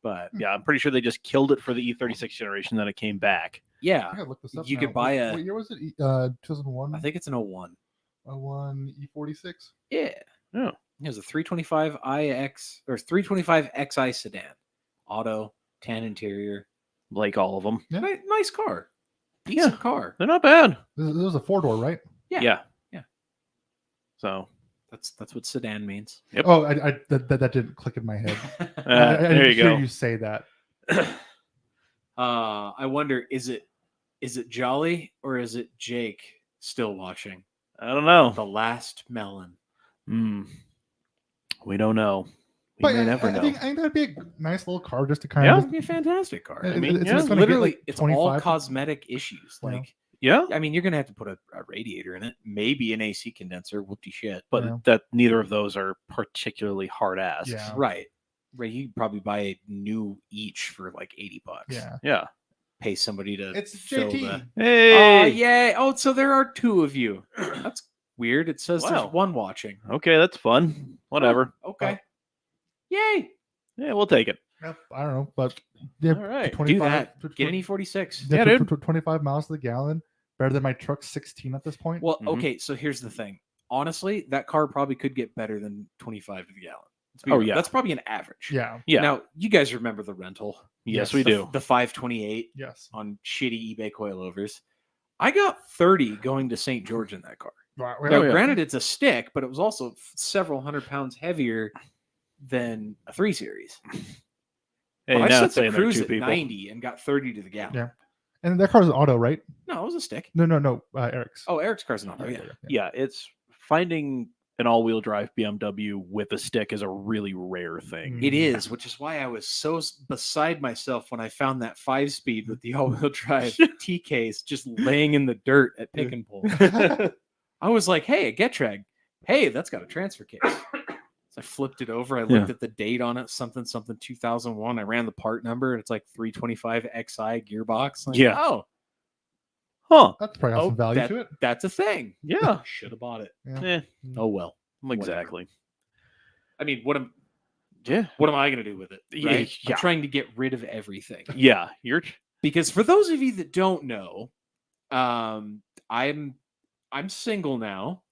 But
yeah, I'm pretty sure they just killed it for the E36 generation, then it came back.
I
yeah,
gotta look this up.
You
now.
could buy
What
a-
year was it? 2001.
I think it's an 01.
01 E46.
Yeah.
Yeah.
It was a 325 IX or 325 XI sedan, auto, tan interior,
Like all of them.
Yeah.
nice car, decent car.
They're not bad.
This was a 4-door, right?
Yeah.
Yeah. So
That's what sedan means.
Yep.
Oh, that didn't click in my head. I
there
didn't
you
hear
go.
you say that.
I wonder, is it Jolly or is it Jake still watching?
I don't know.
The Last Melon.
Hmm. We don't know. We
But
may
I,
never
I
know.
think that'd be a nice little car just to kind
Yeah.
of.
That'd be a fantastic car.
It-
I mean,
it's
yeah,
just gonna get,
literally,
like,
it's all
25.
cosmetic issues.
Yeah.
Like,
Yeah,
I mean, you're gonna have to put a radiator in it, maybe an AC condenser. Whoopty shit.
but
Yeah.
that neither of those are particularly hard ass.
Yeah.
Right. You could probably buy a new each for like $80.
Yeah.
Yeah.
Pay somebody to
It's
fill
JT.
the.
Hey.
Oh yeah. Oh, so there are two of you. That's weird. It says
Wow.
there's one watching.
Okay, that's fun. Whatever.
Oh, okay. Yay.
Yeah, we'll take it.
Yep, I don't know, but yeah,
All right, do
25
Do that.
to-
Get an E46.
Yeah, dude.
25 miles to the gallon, better than my truck's 16 at this point.
Well,
Mhm.
okay, so here's the thing. Honestly, that car probably could get better than 25 to the gallon. Let's be
Oh,
real.
yeah.
That's probably an average.
Yeah.
Yeah.
Now, you guys remember the rental?
yes,
yes,
we
The-
do.
The 528
Yes.
on shitty eBay coilovers. I got 30 going to St. George in that car.
Wow,
Now,
yeah.
granted, it's a stick, but it was also several hundred pounds heavier than a 3 Series.
Hey,
But I
now
set
it's
the
saying there are
cruise
two
at
people.
90 and got 30 to the gallon.
Yeah. And that car's an auto, right?
No, it was a stick.
No. Eric's.
Oh, Eric's car's not. Oh, yeah.
Yeah, it's finding an all-wheel drive BMW with a stick is a really rare thing.
It is, which is why I was so beside myself when I found that 5-speed with the all-wheel drive T case just laying in the dirt at Pick and Pull. I was like, "Hey, a Getrag. Hey, that's got a transfer case." So I flipped it over. I looked at the date on it, something 2001. I ran the part number, and it's like 325 XI gearbox. Like,
Yeah.
Oh,
Huh.
That's probably got some value to it.
that's a thing.
Yeah.
Should have bought it.
Yeah.
Eh,
Oh well.
exactly.
I mean, what am
Yeah.
I going to do with it?
Yeah,
Right?
yeah.
I'm trying to get rid of everything.
Yeah. You're
Because for those of you that don't know, I'm single now.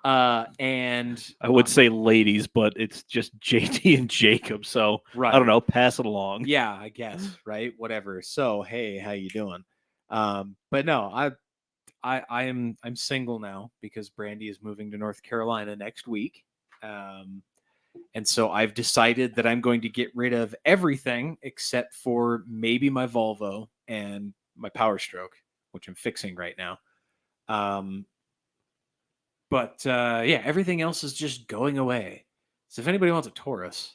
And
I would say ladies, but it's just JT and Jacob. So
right.
I don't know. Pass it along.
Yeah, I guess, right? Whatever. So, hey, how you doing? But no, I'm single now because Brandy is moving to North Carolina next week. And so I've decided that I'm going to get rid of everything except for maybe my Volvo and my Power Stroke, which I'm fixing right now. But yeah, everything else is just going away. So if anybody wants a Taurus,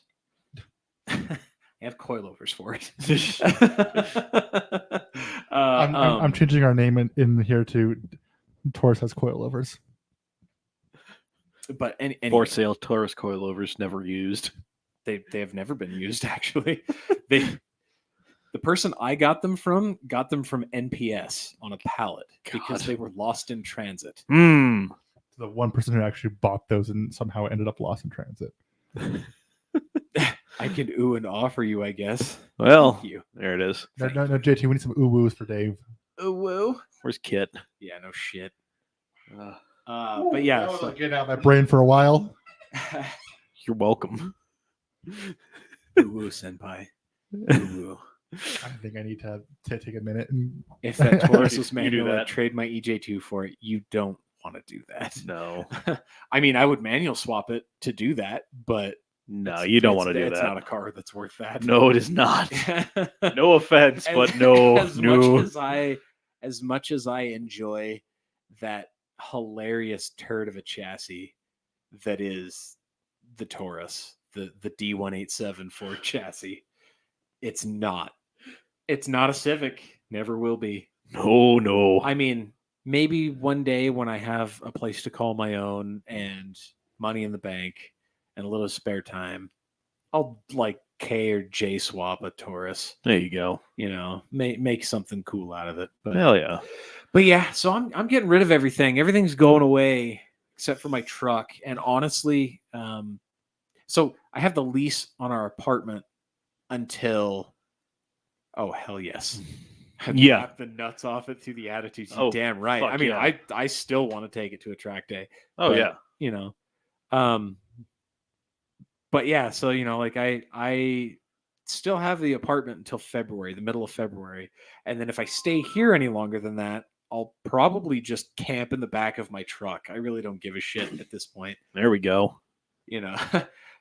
I have coilovers for it.
I'm changing our name in here to Taurus has coilovers.
But
For
anyway,
sale Taurus coilovers never used.
they have never been used actually. The person I got them from NPS on a pallet because
God.
they were lost in transit.
The one person who actually bought those and somehow ended up lost in transit.
I can ooh and offer you, I guess.
Well,
Thank you.
there it is.
No, JT, we need some ooh-woos for Dave.
Ooh woo.
Where's Kit?
Yeah, no shit.
Uh,
But yeah,
That was
so,
getting out of my brain for a while.
you're welcome.
ooh woo, senpai. Ooh woo.
I think I need to take a minute and
If that Taurus was
You do
manual, I'd
that.
trade my EJ2 for it. You don't want to do that.
No.
I mean, I would manual swap it to do that, but
No,
it's-
you don't
it's-
want to do
It's
that.
not a car that's worth that.
No, it is not. No offense, but no.
As much as I enjoy that hilarious turd of a chassis that is the Taurus, the D187 Ford chassis, it's not a Civic, never will be.
No.
I mean, maybe one day when I have a place to call my own and money in the bank and a little spare time, I'll like K or J swap a Taurus.
There you go.
You know, make something cool out of it.
Hell yeah.
But yeah, so I'm getting rid of everything. Everything's going away except for my truck. And honestly, so I have the lease on our apartment until, oh hell yes.
Yeah.
Lap the nuts off it through the attitudes.
Oh,
Damn right.
fuck
I mean,
yeah.
I still want to take it to a track day.
Oh
But,
yeah.
You know, but yeah, so you know, like I still have the apartment until February, the middle of February, and then if I stay here any longer than that, I'll probably just camp in the back of my truck. I really don't give a shit at this point,
There we go.
you know.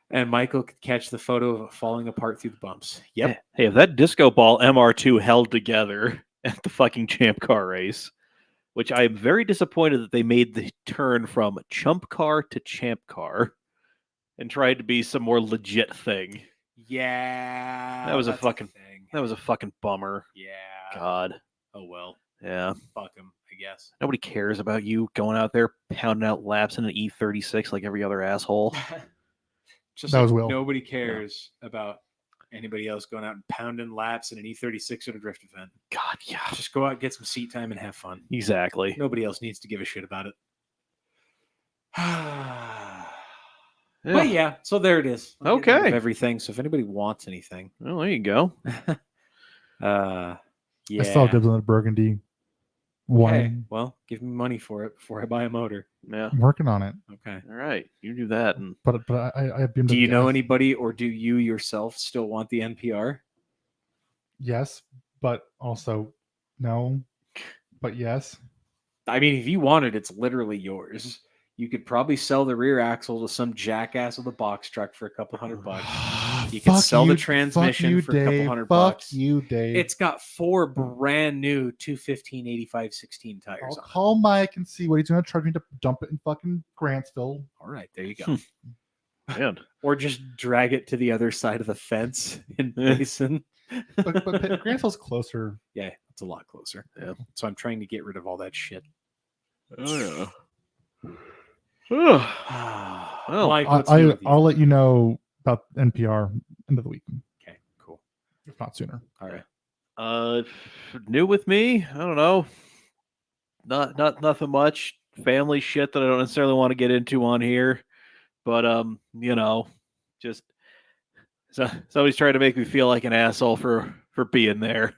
And Michael could catch the photo of it falling apart through the bumps. Yep.
Hey, if that disco ball MR2 held together at the fucking champ car race, which I am very disappointed that they made the turn from chump car to champ car and tried to be some more legit thing.
Yeah.
That was a
that's
fucking-
thing.
That was a fucking bummer.
Yeah.
God.
Oh well.
Yeah.
Fuck him, I guess.
Nobody cares about you going out there pounding out laps in an E36 like every other asshole.
Just
That
like
was Will.
nobody cares about anybody else going out and pounding laps in an E36 at a drift event.
God, yeah.
Just go out, get some seat time, and have fun.
Exactly.
Nobody else needs to give a shit about it.
Yeah.
But yeah, so there it is. I'm getting rid of
Okay.
everything. So if anybody wants anything,
Well, there you go.
yeah.
I saw dibs on the Burgundy
Okay.
wine.
Well, give me money for it before I buy a motor.
Yeah.
I'm working on it,
Okay.
All right. You do that. And
but I have been.
Do you know anybody, or do you yourself still want the NPR?
Yes, but also no, but yes.
I mean, if you want it, it's literally yours. You could probably sell the rear axle to some jackass with a box truck for a couple $100. You can
Fuck
sell the
you-
transmission
fuck you,
for a couple
Dave.
$100.
Fuck you, Dave.
It's got 4 brand new 215/85/16 tires
I'll
on it.
call Mike and see what he's going to charge me to dump it in fucking Grantsville.
All right, there you go.
man,
Or just drag it to the other side of the fence in Mason.
But Grantsville's closer.
Yeah, it's a lot closer.
Yeah.
So I'm trying to get rid of all that shit.
oh yeah. Well,
Mike, what's new with you?
I'll let you know about NPR end of the week,
Okay, cool.
if not sooner.
All right.
New with me? I don't know. Not nothing much. Family shit that I don't necessarily want to get into on here, but you know, just somebody's trying to make me feel like an asshole for being there,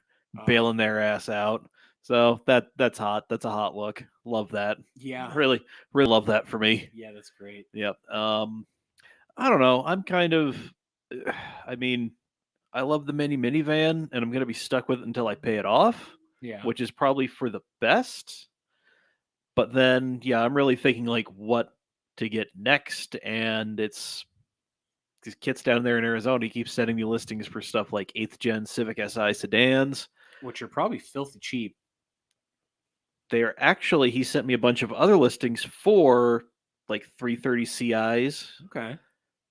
bailing their ass out. So that's hot. That's a hot look. Love that.
Yeah.
Really, really love that for me.
Yeah, that's great.
Yep. I don't know. I'm kind of. I mean, I love the mini minivan, and I'm gonna be stuck with it until I pay it off,
Yeah.
which is probably for the best. But then, yeah, I'm really thinking like what to get next, and it's these kits down there in Arizona. He keeps sending me listings for stuff like 8th gen Civic Si sedans.
Which are probably filthy cheap.
They're actually, he sent me a bunch of other listings for like 330 CIs,
Okay.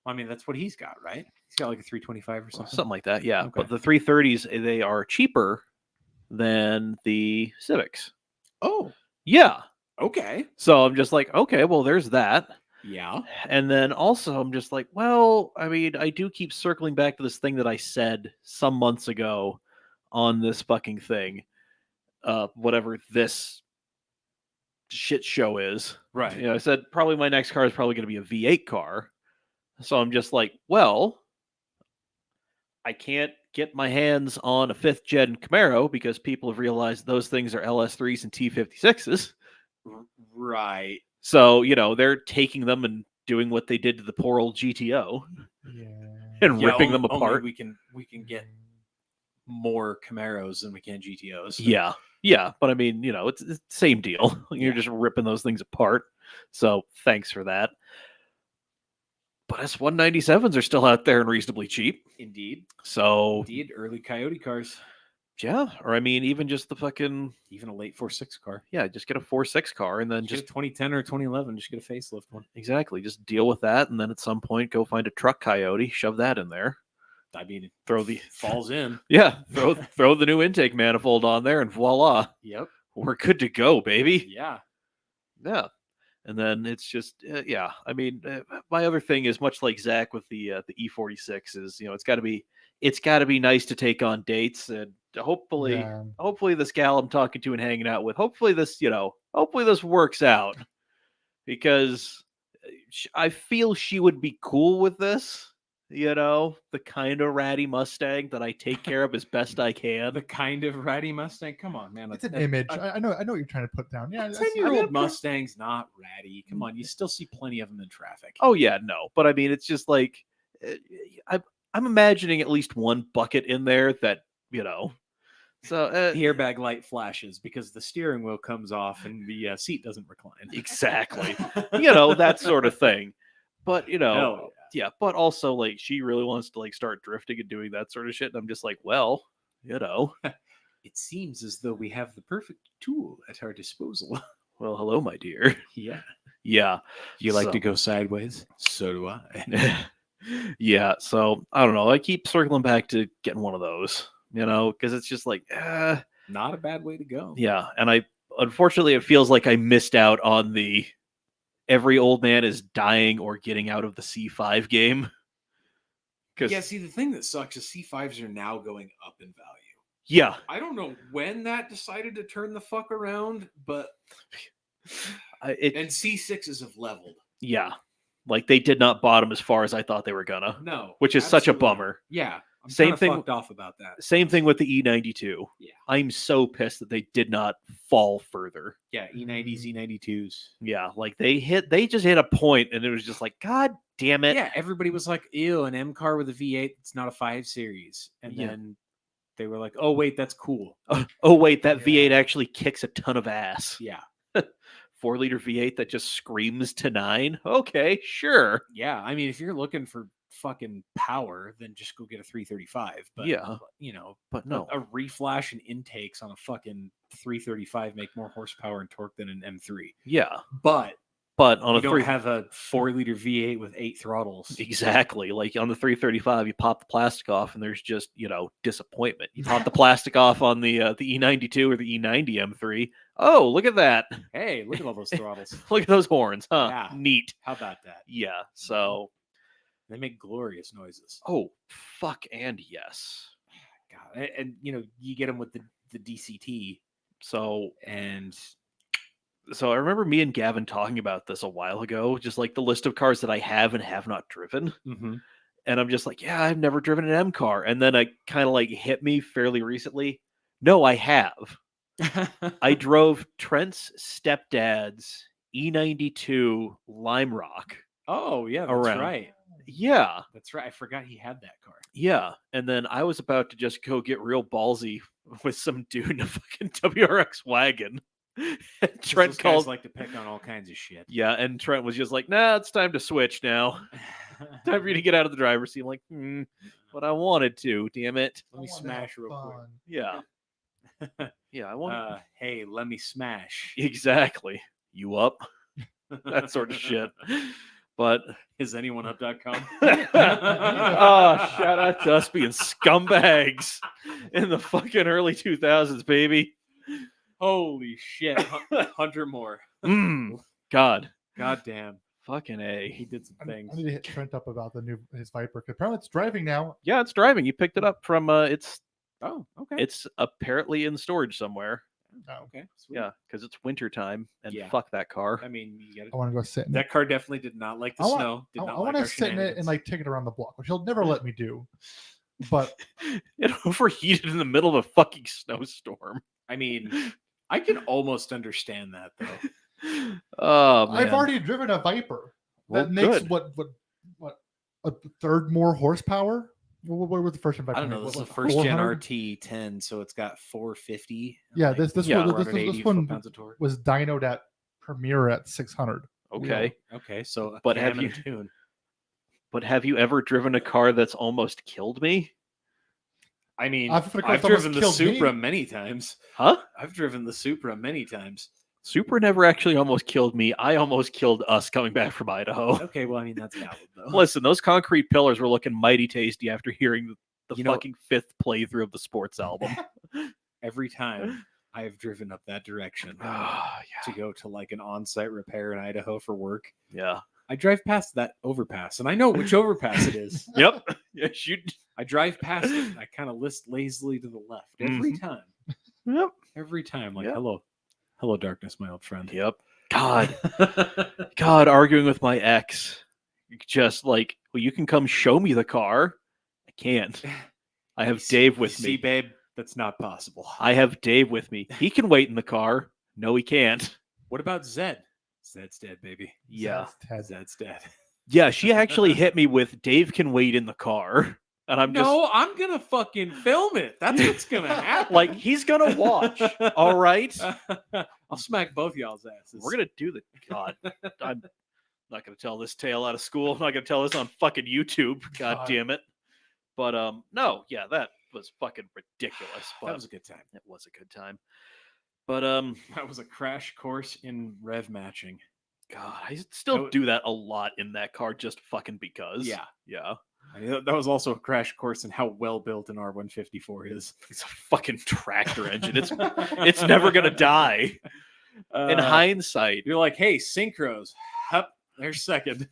I mean, that's what he's got, right? He's got like a 325 or something.
something like that. Yeah,
Okay.
but the 330s they are cheaper than the Civics.
Oh,
Yeah,
okay.
so I'm just like, okay, well, there's that.
Yeah.
And then also, I'm just like, well, I mean, I do keep circling back to this thing that I said some months ago on this fucking thing, whatever this shit show is.
Right.
You know, I said probably my next car is probably going to be a V8 car. So I'm just like, well, I can't get my hands on a 5th gen Camaro because people have realized those things are LS3s and T56s.
Right.
So, you know, they're taking them and doing what they did to the poor old GTO
Yeah.
and ripping them
only
apart.
We can get more Camaros than we can GTOs.
Yeah. Yeah. But I mean, you know, it's the same deal. You're
Yeah.
just ripping those things apart. So thanks for that. But S197s are still out there and reasonably cheap.
Indeed.
So,
Indeed. Early Coyote cars.
yeah. Or I mean, even just the fucking,
Even a late 4.6 car.
yeah, just get a 4.6 car and then
Just
just,
2010 or 2011. Just get a facelift one.
exactly, just deal with that. And then at some point, go find a truck Coyote, shove that in there.
I mean,
Throw the,
falls in.
yeah, throw the new intake manifold on there and voila.
Yep.
We're good to go, baby.
Yeah.
Yeah. And then it's just, yeah. I mean, my other thing is much like Zach with the E46 is, you know, it's got to be nice to take on dates, and hopefully,
Yeah.
hopefully this gal I'm talking to and hanging out with, hopefully this works out, because I feel she would be cool with this. You know, the kind of ratty Mustang that I take care of as best I can.
The kind of ratty Mustang. Come on, man.
It's an image. I know what you're trying to put down. Yeah,
A
that's- I
10-year-old
gotta-
Mustang's not ratty. Come on, you still see plenty of them in traffic.
Oh yeah, no, but I mean, it's just like I'm imagining at least one bucket in there that, you know. So
The airbag light flashes because the steering wheel comes off and the seat doesn't recline.
exactly, you know, that sort of thing. But you know,
Hell
yeah, but also like she really wants to like start drifting and doing that sort of shit, and I'm just like, well, you know,
It seems as though we have the perfect tool at our disposal.
well, hello, my dear.
Yeah.
Yeah,
You like
So-
to go sideways? So do I.
yeah. So I don't know. I keep circling back to getting one of those, you know, because it's just like,
Not a bad way to go.
yeah. And I unfortunately it feels like I missed out on the every old man is dying or getting out of the C5 game. Because
Yeah, see, the thing that sucks is C5s are now going up in value.
yeah,
I don't know when that decided to turn the fuck around, but and C6s have leveled.
yeah, like they did not bottom as far as I thought they were gonna,
No,
which is such a
absolutely.
bummer.
Yeah, I'm
Same
kinda
thing-
Fucked off about that.
Same thing with the E92.
Yeah.
I'm so pissed that they did not fall further.
Yeah, E90s, E92s.
Yeah, like they just hit a point and it was just like, God damn it.
Yeah, everybody was like, "Ew, an M car with a V8. It's not a 5 Series." And
Yeah.
then they were like, "Oh wait, that's cool."
Oh wait, that
Yeah.
V8 actually kicks a ton of ass.
Yeah,
4-liter V8 that just screams to 9. Okay, sure.
yeah. I mean, if you're looking for fucking power, then just go get a 335. But
Yeah.
you know,
But no.
a reflash and intakes on a fucking 335 make more horsepower and torque than an M3.
Yeah.
But
But on
you
a
don't
3
have a 4-liter V8 with 8 throttles.
exactly, like on the 335 you pop the plastic off and there's just, you know, disappointment. You pop the plastic off on the E92 or the E90 M3. Oh, look at that.
Hey, look at all those throttles.
Look at those horns, huh?
Yeah.
Neat.
How about that?
Yeah. So,
They make glorious noises.
oh, fuck and yes.
God, and you know, you get them with the DCT,
So
and
I remember me and Gavin talking about this a while ago, just like the list of cars that I have and have not driven. And I'm just like, yeah, I've never driven an M car. And then it kind of like hit me fairly recently. No, I have. I drove Trent's stepdad's E92 Lime Rock.
Oh yeah, that's
Around.
right.
Yeah,
That's right. I forgot he had that car.
yeah. And then I was about to just go get real ballsy with some dude in a fucking WRX wagon. And Trent
Those guys
called.
like to pick on all kinds of shit.
Yeah, and Trent was just like, "Nah, it's time to switch now. Time for you to get out of the driver's seat." I'm like, but I wanted to. Damn it.
Let me
I wanna have
smash real quick.
fun.
Yeah, yeah. I want
Hey, let me smash.
exactly. You up? That sort of shit. But
Is anyone up.com?
oh, shout out to us being scumbags in the fucking early 2000s, baby.
Holy shit. Hunter Moore.
God,
Goddamn.
fucking
He
A.
did some
I
things.
need to hit Trent up about his Viper. 'Cause apparently, it's driving now.
Yeah, it's driving. You picked it up from it's
Oh, okay.
it's apparently in storage somewhere.
Oh,
Okay. Sweet.
Yeah, because it's winter time and
Yeah.
fuck that car.
I mean, you get it.
I want to go sit in it.
That car definitely did not like the
I want-
snow. Did
I
not
want
like
to
our
sit in it and
shenanigans.
like take it around the block, which he'll never let me do. But
It overheated in the middle of a fucking snowstorm.
I mean, I can almost understand that though.
Oh man.
I've already driven a Viper
Well,
that makes
good.
what a third more horsepower. What was the first Viper?
I don't know.
make?
This is
What,
a first gen
400?
RT10, so it's got 450.
Yeah, this
Yeah.
one, this
480
one
foot-pounds of torque.
was dynoed at Premiere at 600.
Okay.
Okay, so a
But
cam
have
and a
you-
tune?
But have you ever driven a car that's almost killed me?
I mean,
I've driven a car
I've
that's almost
driven the
killed me.
Supra many times.
Huh?
I've driven the Supra many times.
Supra never actually almost killed me. I almost killed us coming back from Idaho.
Okay, well, I mean that's valid though.
Listen, those concrete pillars were looking mighty tasty after hearing the
You know-
fucking fifth playthrough of the sports album.
Every time I have driven up that direction
Ah,
to go to like an on-site repair in Idaho for work,
yeah.
I drive past that overpass, and I know which overpass it is.
Yep. Yes, you.
I drive past it, and I kind of list lazily to the left every time.
Yep.
Every time, like
Yep.
hello, darkness, my old friend.
Yep. God, arguing with my ex, just like, well, you can come show me the car. I can't. I have Dave with
See,
me.
babe, that's not possible.
I have Dave with me. He can wait in the car. No, he can't.
What about Zed? Zed's dead, baby.
Yeah.
Ted.
Zed's dead.
Yeah, she actually hit me with Dave can wait in the car. And I'm just
No, I'm gonna fucking film it. That's what's gonna happen.
like, he's gonna watch. All right.
I'll smack both y'all's asses.
We're gonna do the God. I'm not gonna tell this tale out of school. I'm not gonna tell this on fucking YouTube. God
God.
damn it. But no, yeah, that was fucking ridiculous. But
That was a good time.
it was a good time. But
That was a crash course in rev matching.
God, I still
That
do that a lot in that car just fucking because.
Yeah.
Yeah.
I mean, that was also a crash course in how well built an R154 is.
It's a fucking tractor engine. It's never gonna die. In hindsight.
You're like, hey, synchros. Hup, there's second.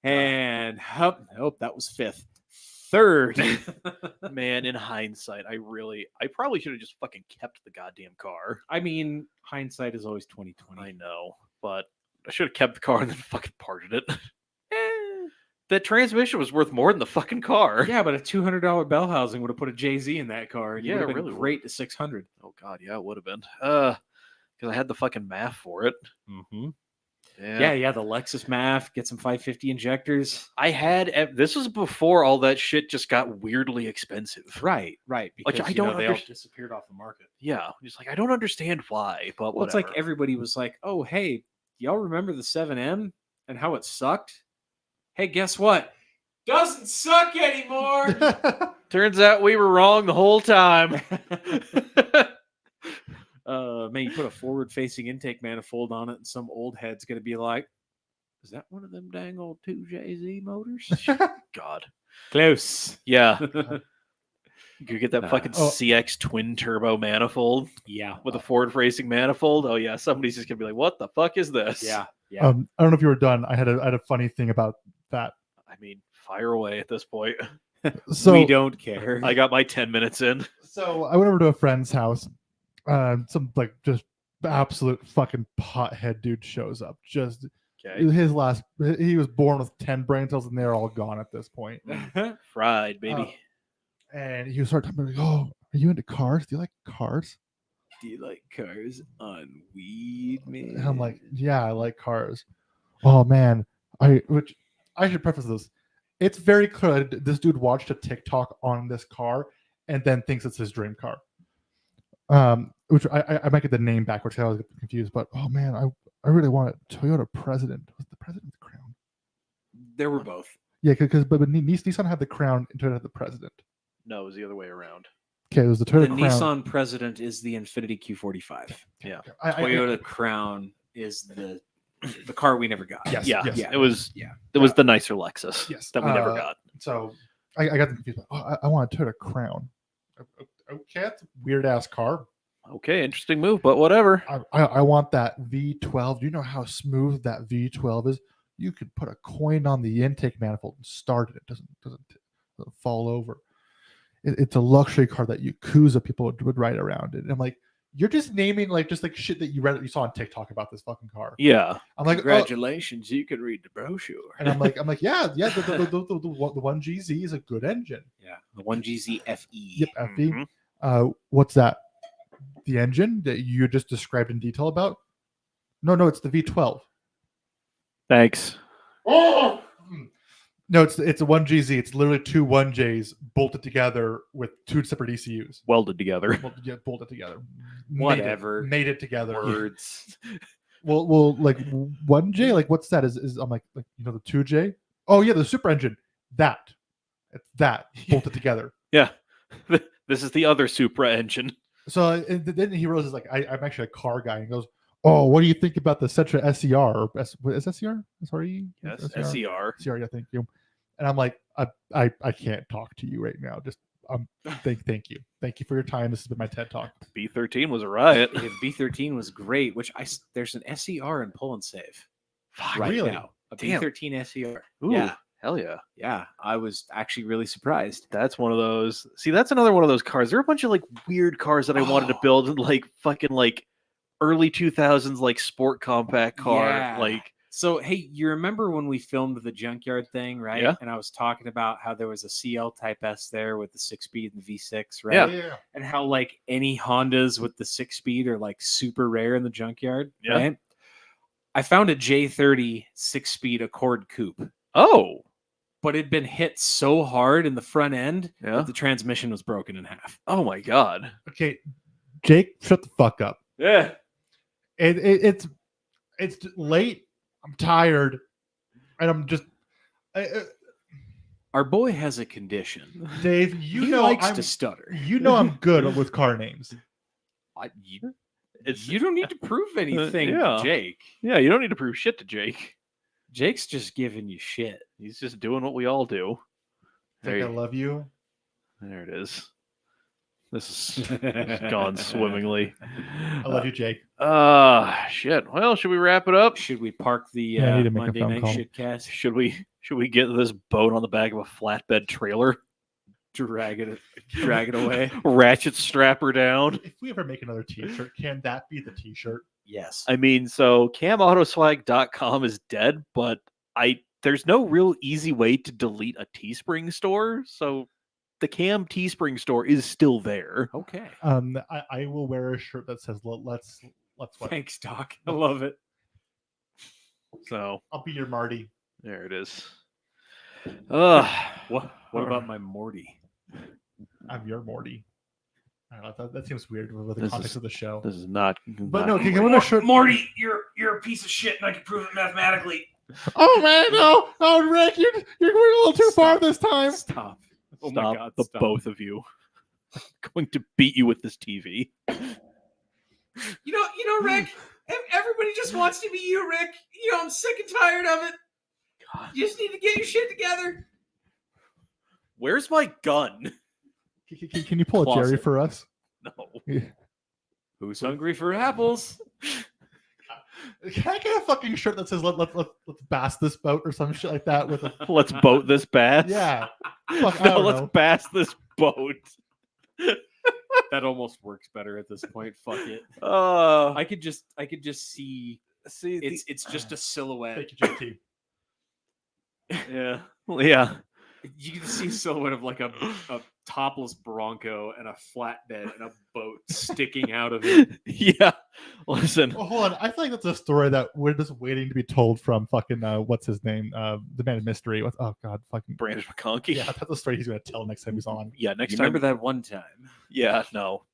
And hup, nope, that was fifth. Third.
Man, in hindsight, I probably should have just fucking kept the goddamn car.
I mean, hindsight is always 20/20.
I know, but I should have kept the car and then fucking parted it. That transmission was worth more than the fucking car.
Yeah, but a $200 bell housing would have put a JZ in that car. And
Yeah,
yeah,
it
been
really would.
great to 600.
Oh god, yeah, it would have been. Because I had the fucking MAF for it.
Mm-hmm.
Yeah.
Yeah, the Lexus MAF, get some 550 injectors.
I had. This was before all that shit just got weirdly expensive.
Right.
Like,
Because
I don't
they all
underst-
disappeared off the market.
Yeah, I'm just like I don't understand why, but
Well, it's
whatever.
like everybody was like, "Oh, hey, y'all remember the 7M and how it sucked? Hey, guess what? Doesn't suck anymore."
Turns out we were wrong the whole time.
Man, you put a forward-facing intake manifold on it, and some old head's gonna be like, "Is that one of them dang old 2JZ motors?"
God.
Close.
Yeah. You could get that fucking
Oh.
CX twin turbo manifold
Yeah.
with a forward facing manifold. Oh yeah, somebody's just gonna be like, "What the fuck is this?"
Yeah.
I don't know if you were done. I had a funny thing about that.
I mean, fire away at this point.
So
we don't care.
I got my 10 minutes in.
So I went over to a friend's house. Some like just absolute fucking pothead dude shows up. Just
Okay.
his last. He was born with 10 brain cells, and they're all gone at this point.
Fried, baby.
And he started talking like, "Oh, are you into cars? Do you like cars?"
Do you like cars on weed, man?
And I'm like, yeah, I like cars. Oh man, which I should preface this. It's very clear that this dude watched a TikTok on this car and then thinks it's his dream car. Which I might get the name backwards. I always get confused, but oh man, I really want a Toyota President. Was the President the Crown?
There were both.
Yeah, because but Nissan had the Crown and Toyota had the President.
No, it was the other way around.
Okay, it was the
The
Toyota Crown.
Nissan President is the Infiniti Q45.
Yeah.
Toyota Crown is the car we never got.
Yes,
Yeah,
yes.
it was.
Yeah.
It was the nicer Lexus.
Yes,
that we never got.
So I got them confused. Oh, I want a Toyota Crown. Okay, that's a weird ass car.
Okay, interesting move, but whatever.
I want that V12. Do you know how smooth that V12 is? You could put a coin on the intake manifold and start it. It doesn't fall over. It's a luxury car that Yakuza people would ride around in. And I'm like, you're just naming like shit that you saw on TikTok about this fucking car.
Yeah.
I'm like,
Congratulations, you can read the brochure.
and I'm like, yeah. The 1GZ is a good engine.
Yeah, the 1GZ FE.
Yep, FE.
Mhm.
What's that? The engine that you just described in detail about? No, it's the V12.
Thanks.
Oh no, it's a 1GZ. It's literally two 1Js bolted together with two separate ECUs.
Welded together.
Bolted together.
Whatever.
Made it together.
Words.
Well, like 1J, like what's that? Is I'm like the 2J? Oh yeah, the super engine. It's that bolted together.
Yeah. This is the other Supra engine.
So then he realizes like I'm actually a car guy, and he goes, "Oh, what do you think about the Sentra SCR? Or is SCR? Sorry,
Yes,
SCR.
SCR.
Yeah, thank you." And I'm like, I can't talk to you right now. Just thank you for your time. This has been my TED talk.
B13 was a riot.
The B13 was great, which there's an SCR in Pull and Save right
really?
now. A
Damn.
B13 SCR.
Ooh,
Yeah,
hell yeah.
yeah. I was actually really surprised.
That's one of those. See, that's another one of those cars. There are a bunch of like weird cars that I wanted to
Oh.
build in like fucking like early 2000s like sport compact car.
Yeah.
Like,
So, hey, you remember when we filmed the junkyard thing, right?
Yeah.
And I was talking about how there was a CL Type S there with the 6-speed and the V6, right?
Yeah.
And how like any Hondas with the 6-speed are like super rare in the junkyard,
Yeah.
right? I found a J30 6-speed Accord coupe,
oh,
but it'd been hit so hard in the front end
yeah.
that the transmission was broken in half.
Oh my god.
Okay, Jake, shut the fuck up.
Yeah.
It's late. I'm tired, and I'm just
Our boy has a condition.
Dave.
He likes to stutter.
I'm good with car names.
You don't need to prove anything,
yeah.
Jake.
Yeah, you don't need to prove shit to Jake.
Jake's just giving you shit.
He's just doing what we all do.
Think I love you.
There it is. This is gone swimmingly.
I love you, Jake.
Shit. Well, should we wrap it up?
Should we park the
Yeah, I need to make a
Monday
phone
night
call.
shitcast?
Should we get this boat on the back of a flatbed trailer?
Drag it away.
Ratchet strap her down.
If we ever make another T-shirt, can that be the T-shirt?
Yes.
I mean, so CamAutoswag.com is dead, but there's no real easy way to delete a Teespring store, so the Cam Teespring store is still there.
Okay.
I will wear a shirt that says let's what?
Thanks, Doc. I love it.
So
I'll be your Marty.
there it is.
What about my Morty?
I'm your Morty. I don't know. That seems weird with the
This
context
is-
of the show.
This is not.
But
not-
no, can you wear a shirt?
Morty, you're a piece of shit, and I can prove it mathematically.
Oh man, no! Oh Rick, you're going a little too far this time.
Stop. Oh
Stop
my God.
the
Stop.
both of you. I'm going to beat you with this TV.
You know, Rick. Everybody just wants to be you, Rick. You know, I'm sick and tired of it. You just need to get your shit together.
Where's my gun?
Can you pull a Jerry
Closet.
for us?
No.
Who's hungry for apples?
Can I get a fucking shirt that says let's bass this boat or some shit like that with a
Let's boat this bass.
yeah. Fuck, I
No,
don't
let's
know.
bass this boat.
That almost works better at this point. Fuck it. I could just see
see.
it's just a silhouette.
Thank you, JT.
Yeah. Yeah.
You can see a silhouette of like a topless Bronco and a flatbed and a boat sticking out of it.
Yeah. Listen.
Well, hold on. I feel like that's a story that we're just waiting to be told from fucking what's his name? The Man of Mystery. Oh god, fucking
Brandon McConkey.
Yeah, that's a story he's gonna tell next time he's on.
Yeah, next
You
time.
remember that one time?
Yeah, no.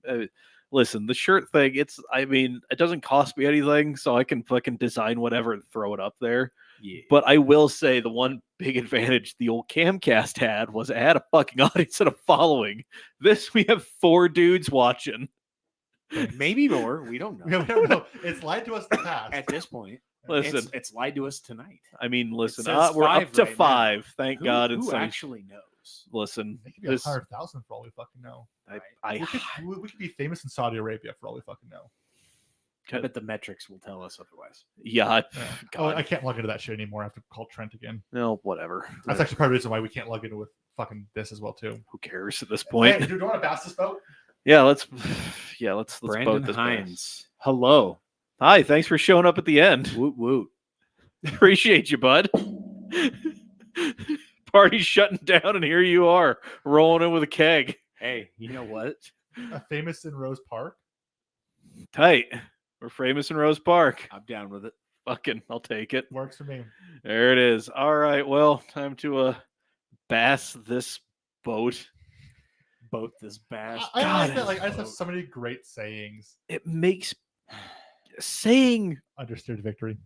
Listen, the shirt thing, I mean, it doesn't cost me anything, so I can fucking design whatever and throw it up there.
Yeah.
But I will say the one big advantage the old Camcast had was it had a fucking audience and a following. This, we have 4 dudes watching.
Maybe more. We don't know.
We don't know. It's lied to us in the past.
At this point,
Listen,
it's lied to us tonight.
I mean, listen,
says
we're up
5
to
right now.
5. Thank
Who,
God.
who
It's
actually knows?
listen,
It could be
this,
100,000 for all we fucking know.
I
We could be famous in Saudi Arabia for all we fucking know.
I bet the metrics will tell us otherwise.
yeah,
Yeah.
God.
Oh, I can't log into that shit anymore. I have to call Trent again.
no, whatever.
That's actually part of the reason why we can't log into with fucking this as well too.
Who cares at this point?
Hey, do you want to bass this boat?
Yeah, let's
Brandon
boat this
Hines. Hello.
Hi, thanks for showing up at the end.
Woot woot.
Appreciate you, bud. Party's shutting down, and here you are, rolling in with a keg.
Hey, you know what?
Famous in Rose Park.
Tight. We're famous in Rose Park.
I'm down with it.
Fucking, I'll take it.
Works for me.
There it is. All right, well, time to bass this boat.
Boat this bass.
I
God,
feel like I just have so many great sayings.
It makes saying
Understeered victory.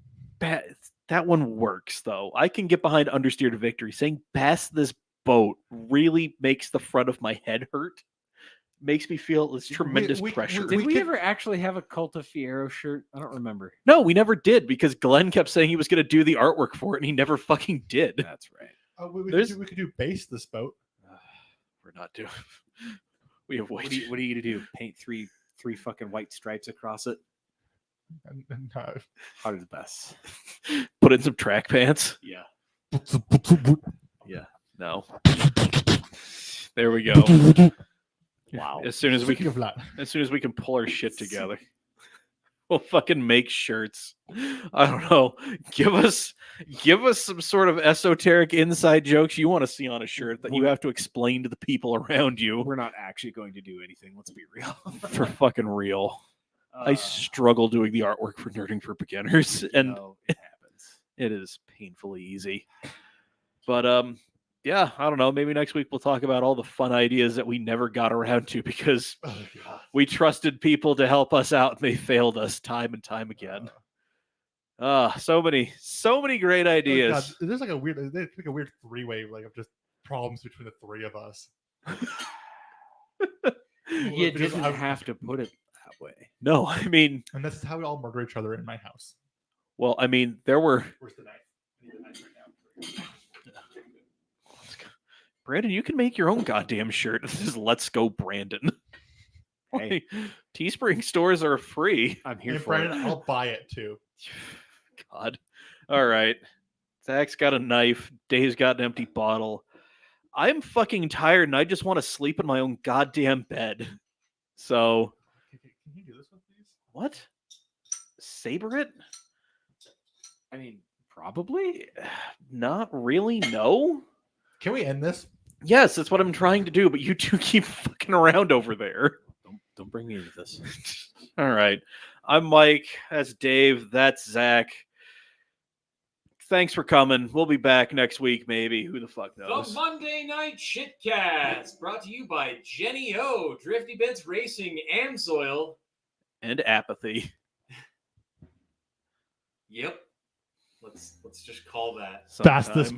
that one works though. I can get behind understeered victory. Saying bass this boat really makes the front of my head hurt. Makes me feel this tremendous pressure.
Did we
can-
ever actually have a Cult of Fierro shirt? I don't remember.
No, we never did because Glenn kept saying he was going to do the artwork for it and he never fucking did.
That's right.
We
There's-
could do base this boat.
We're not doing. We have way
What
too.
are you gonna do? Paint three fucking white stripes across it?
And,
Probably the best.
Put in some track pants.
Yeah.
No. There we go.
Wow.
As soon as we
Speaking
can,
of that,
as soon as we can pull our shit together, we'll fucking make shirts. I don't know. Give us some sort of esoteric inside jokes you want to see on a shirt that you have to explain to the people around you.
We're not actually going to do anything. Let's be real.
For fucking real. I struggle doing the artwork for Nerding for Beginners, and
it happens.
it is painfully easy. But yeah, I don't know. Maybe next week we'll talk about all the fun ideas that we never got around to because
oh god,
we trusted people to help us out and they failed us time and time again. So many great
oh,
ideas.
God. There's like a weird three-way like of just problems between the three of us.
You
Because
didn't
I-
have to put it that way.
No, I mean,
And this is how we all murder each other in my house.
well, I mean, there were
Where's the knife? I need the knife right now.
Brandon, you can make your own goddamn shirt. This is Let's Go Brandon.
Hey.
Teespring stores are free.
I'm here
And
for
Brandon,
it.
I'll buy it too.
God. All right. Zach's got a knife. Dave's got an empty bottle. I'm fucking tired and I just want to sleep in my own goddamn bed. So,
Can you do this one, please?
what? Saber it?
I mean, probably.
Not really, no.
Can we end this?
Yes, that's what I'm trying to do, but you two keep fucking around over there.
Don't bring me into this.
All right. I'm Mike. That's Dave. That's Zach. Thanks for coming. We'll be back next week, maybe. Who the fuck
The
knows?
Monday Night Shitcast, brought to you by Jenny O, Drifty Bits Racing, Amsoil.
And apathy.
Yep. Let's just call that.
Fastest
Sometime.